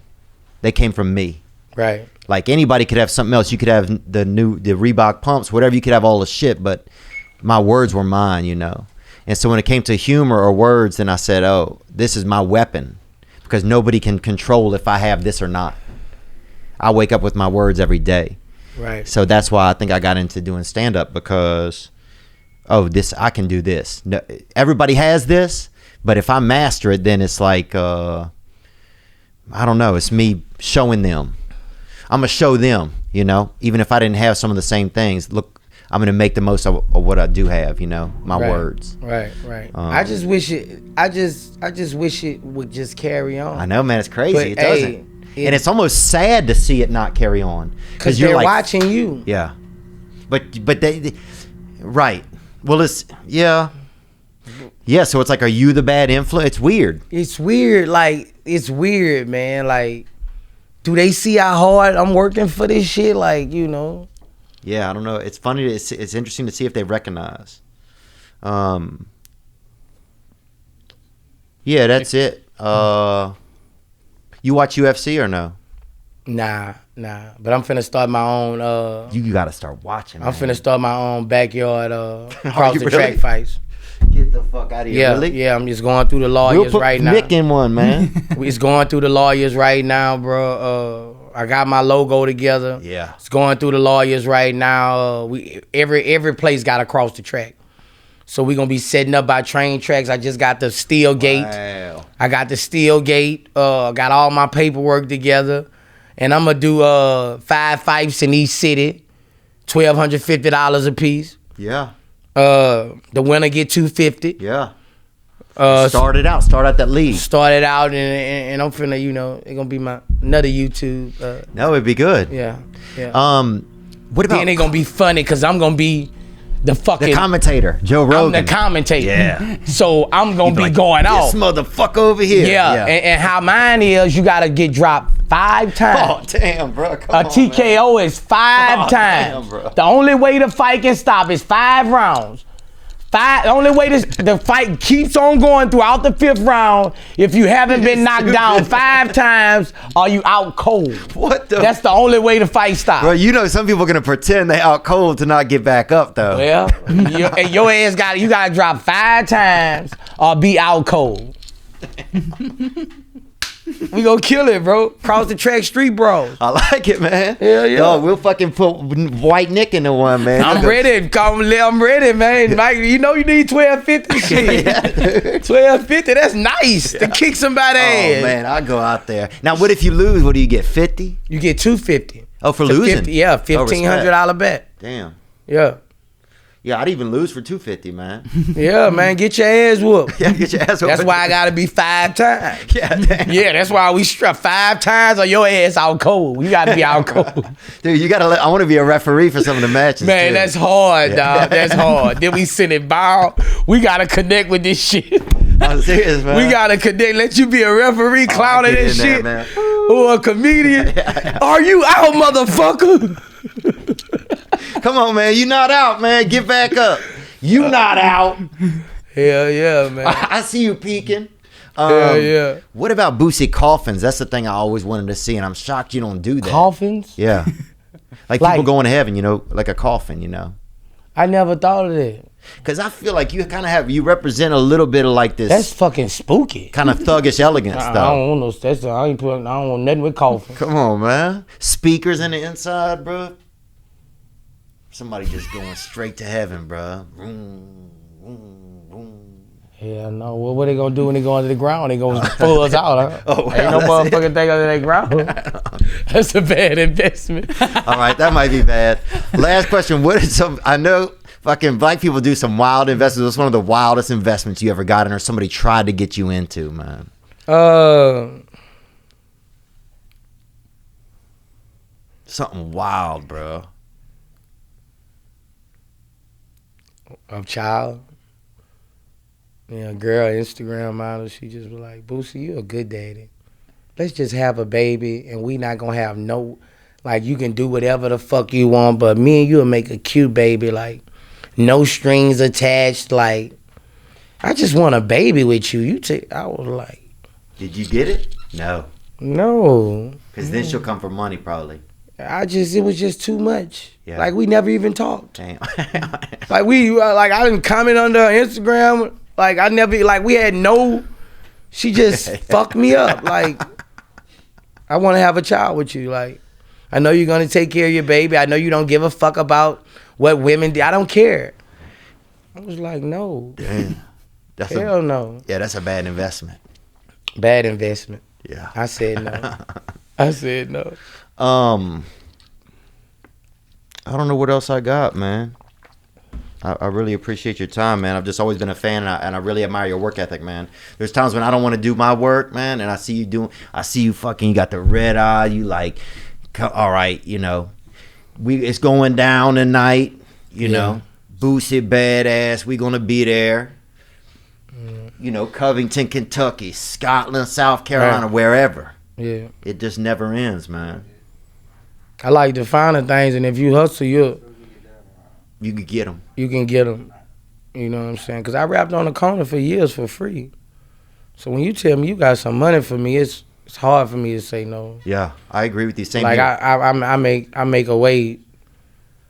A: They came from me.
C: Right.
A: Like anybody could have something else. You could have the Reebok pumps, whatever. You could have all the shit, but my words were mine, you know. And so when it came to humor or words, then I said, oh, this is my weapon. Because nobody can control if I have this or not. I wake up with my words every day.
C: Right.
A: So that's why I think I got into doing stand-up, because, I can do this. No, everybody has this, but if I master it, then it's like, I don't know, it's me showing them. I'm going to show them, you know, even if I didn't have some of the same things. Look, I'm going to make the most of what I do have, you know, my words.
C: Right. I just wish it would just carry on.
A: I know, man, it's crazy.
C: But,
A: it doesn't. And it's almost sad to see it not carry on.
C: Because they're like, watching you.
A: Yeah. But they right. Well, it's, yeah. Yeah, so it's like, are you the bad influence? It's weird.
C: It's weird. Like, it's weird, man. Like, do they see how hard I'm working for this shit? Like, you know.
A: Yeah, I don't know. It's funny. It's interesting to see if they recognize. Yeah, that's it. You watch UFC or no?
C: Nah. But I'm finna start my own.
A: You gotta start watching.
C: I'm finna start my own backyard cross the track fights.
A: Get the fuck out of here!
C: Yeah,
A: really?
C: Yeah. I'm just going through the lawyers right now.
A: We'll put Mick in one, man.
C: It's going through the lawyers right now, bro. I got my logo together.
A: Yeah.
C: It's going through the lawyers right now. Every place got to cross the track. So we're going to be setting up our train tracks. I just got the steel gate.
A: Wow.
C: I got the steel gate. Got all my paperwork together. And I'm going to do 5 fights in each city. $1,250 a piece.
A: Yeah.
C: The winner get $250.
A: Yeah. Start out that league.
C: Started out and I'm finna, you know, it's gonna be my another YouTube.
A: No, it'd be good.
C: Yeah.
A: What about?
C: Then it's gonna be funny because I'm gonna be the
A: commentator, Joe Rogan.
C: I'm the commentator.
A: Yeah.
C: So I'm gonna be
A: like,
C: going off.
A: This motherfucker over here.
C: Yeah. And how mine is, you gotta get dropped 5 times.
A: Oh damn, bro.
C: A TKO is 5 times.
A: Damn, bro.
C: The only way the fight can stop is 5 rounds. The only way the fight keeps on going throughout the 5th round, if you haven't been knocked down 5 times, are you out cold.
A: What the?
C: That's the only way the fight stops.
A: Bro, you know some people are gonna pretend they out cold to not get back up though.
C: Well, your ass gotta drop 5 times or be out cold. We gonna kill it, bro. Cross the track, street bros.
A: I like it, man.
C: Hell yeah.
A: Yo, we'll fucking put White Nick into one, man.
C: I'm ready. I'm ready, man. Mike, you know you need 1250 shit.
A: Yeah, dude.
C: 1250, that's nice to kick somebody ass.
A: Oh man, I'll go out there. Now, what if you lose? What do you get? 50?
C: You get 250.
A: Oh, for
C: To
A: losing?
C: 50, yeah, $1,500 bet.
A: Damn.
C: Yeah.
A: Yeah, I'd even lose for 250, man.
C: Yeah, man, get your ass whooped.
A: Yeah, get your ass whooped.
C: That's why I gotta be 5 times.
A: Yeah, damn.
C: Yeah, that's why we struck 5 times or your ass out cold. You gotta be out cold.
A: Dude, you gotta I want to be a referee for some of the matches.
C: Man,
A: too.
C: that's hard, dog. That's hard. Then we send it viral. We gotta connect with this shit.
A: I'm serious, man.
C: We gotta connect. Let you be a referee clowning
A: get
C: this
A: in there,
C: shit.
A: man.
C: Or a comedian. Are you out, motherfucker?
A: Come on, man. You not out, man. Get back up. You not out.
C: Hell yeah, man.
A: I see you peeking.
C: Hell yeah.
A: What about Boosie coffins? That's the thing I always wanted to see, and I'm shocked you don't do that.
C: Coffins?
A: Yeah. Like people going to heaven, you know, like a coffin, you know.
C: I never thought of that.
A: Because I feel like you kind of you represent a little bit of like this.
C: That's fucking spooky.
A: Kind of thuggish elegance,
C: I
A: though.
C: don't want no. I don't want nothing with coffins.
A: Come on, man. Speakers in the inside, bro. Somebody just going straight to heaven, bro.
C: Hell no. What they gonna do when they go under the ground? They gonna pull us out, huh?
A: Oh,
C: Ain't no
A: well, that's
C: motherfucking thing under that ground. That's a bad investment.
A: All right, that might be bad. Last question. What is I know fucking black people do some wild investments. What's one of the wildest investments you ever got in or somebody tried to get you into, man? Something wild, bro.
C: A child. Yeah, girl, Instagram model, she just was like, Boosie, you a good daddy. Let's just have a baby and we not gonna have no, like you can do whatever the fuck you want, but me and you will make a cute baby, like no strings attached, like I just want a baby with you. I was like.
A: Did you get it? No.
C: No.
A: Because then she'll come for money probably.
C: It was just too much.
A: Yeah.
C: Like we never even talked.
A: Damn.
C: Like I didn't comment on her Instagram. Like I never, like we had no, she just fucked me up. Like I want to have a child with you. Like I know you're going to take care of your baby. I know you don't give a fuck about what women do. I don't care. I was like, no.
A: Damn.
C: Hell no.
A: Yeah, that's a bad investment.
C: Bad investment.
A: Yeah.
C: I said no. I said no.
A: I don't know what else I got, man. I really appreciate your time, man. I've just always been a fan, and I really admire your work ethic, man. There's times when I don't want to do my work, man, and I see you fucking, you got the red eye, you like, all right, you know, it's going down tonight, you know, Boosie Badazz, we gonna be there. You know, Covington, Kentucky, Scotland, South Carolina, wherever. Yeah. It just never ends, man.
C: I like to find the things, and if you hustle, you
A: can get them.
C: You can get them. You know what I'm saying? Because I rapped on the corner for years for free. So when you tell me you got some money for me, it's hard for me to say no.
A: Yeah, I agree with you. Same
C: like
A: here.
C: I make a way.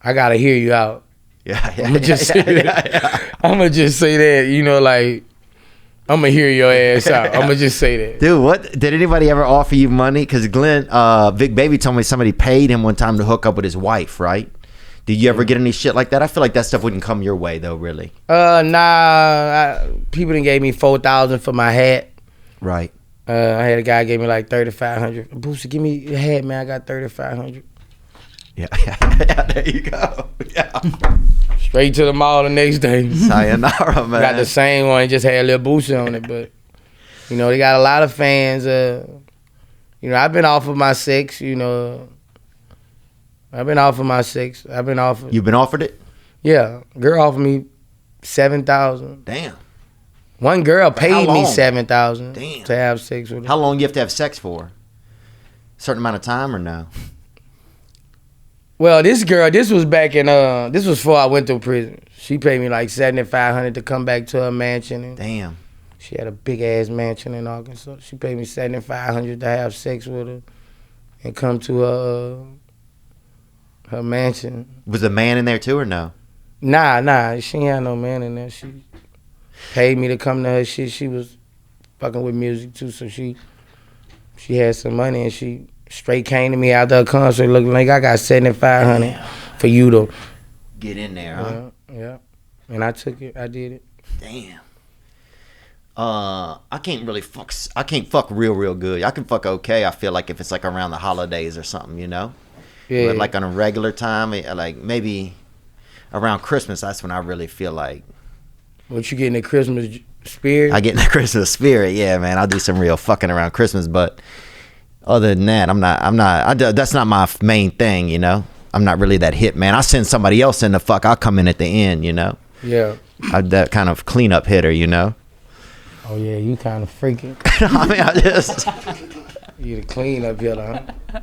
C: I gotta hear you out.
A: Yeah.
C: I'm gonna just say that. I'm gonna just say that. You know, like I'm gonna hear your ass out. I'm gonna just say that.
A: Dude, what did anybody ever offer you money? Because Glenn, Vic Baby told me somebody paid him one time to hook up with his wife, right? Did you ever get any shit like that? I feel like that stuff wouldn't come your way though, really.
C: Nah. People done gave me $4,000 for my hat.
A: Right.
C: I had a guy gave me like $3,500. Boosie, give me your hat, man. I got $3,500.
A: Yeah, there you go. Yeah.
C: Straight to the mall the next day.
A: Sayonara, man.
C: Got the same one, just had a little Boosie on it, but you know they got a lot of fans. You know, I've been off of my 6. You know. I've been offered my 6. I've been offered.
A: You've been offered it?
C: Yeah. Girl offered me $7,000.
A: Damn.
C: One girl paid me $7,000 to have sex with her.
A: How long you have to have sex for? A certain amount of time or no?
C: Well, this girl, this was back in this was before I went to prison. She paid me like $7,500 to come back to her mansion. And
A: Damn.
C: she had a big ass mansion in Arkansas. She paid me $7,500 to have sex with her and come to her mansion.
A: Was the man in there too or no?
C: Nah, she ain't had no man in there. She paid me to come to her shit. She was fucking with music too, so she had some money and she straight came to me after her concert looking like I got $7,500 for you to
A: get in there, huh?
C: Yeah. And I took it. I did it.
A: Damn. I can't fuck real good. I can fuck okay, I feel like, if it's like around the holidays or something, you know?
C: Yeah.
A: But like on a regular time, like maybe around Christmas, that's when I really feel like.
C: What, you getting the Christmas spirit?
A: I get in the Christmas spirit, yeah, man. I'll do some real fucking around Christmas, but other than that, that's not my main thing, you know? I'm not really that hit, man. I send somebody else in the fuck, I'll come in at the end, you know?
C: Yeah.
A: I'm that kind of cleanup hitter, you know?
C: Oh, yeah, you kind of freaking.
A: I mean, I just...
C: You the cleanup hitter, huh?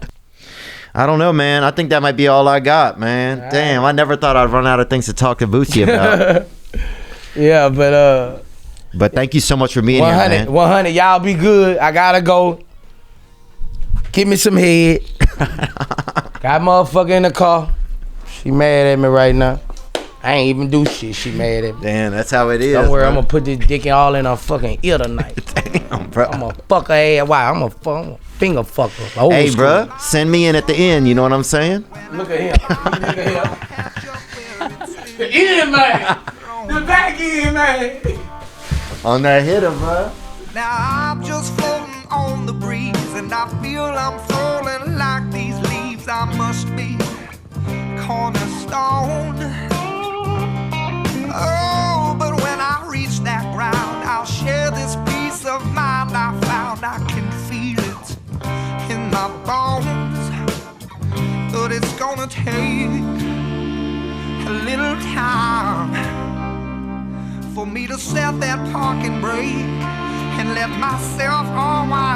A: I don't know, man. I think that might be all I got, man.
C: All
A: Damn,
C: right.
A: I never thought I'd run out of things to talk to Boosie about.
C: Yeah,
A: But thank you so much for being here,
C: 100,
A: man.
C: 100, y'all be good. I gotta go. Give me some head. Got motherfucker in the car. She mad at me right now. I ain't even do shit. She mad at me.
A: Damn, that's how it is.
C: Don't worry,
A: bro.
C: I'm gonna put this dick all in her fucking ear tonight.
A: Damn, bro.
C: I'm gonna fuck her ass. Why? I'm gonna finger fuck her. Old
A: Hey,
C: school.
A: bro, send me in at the end. You know what I'm saying?
C: Look at him. Look at him. The end, man. The back end, man.
A: On that hitter, bro.
B: Now I'm just floating on the breeze, and I feel I'm falling like these leaves. I must be cornerstone. Oh, but when I reach that ground, I'll share this peace of mind I found. I can feel it in my bones, but it's gonna take a little time for me to set that parking brake and let myself unwind.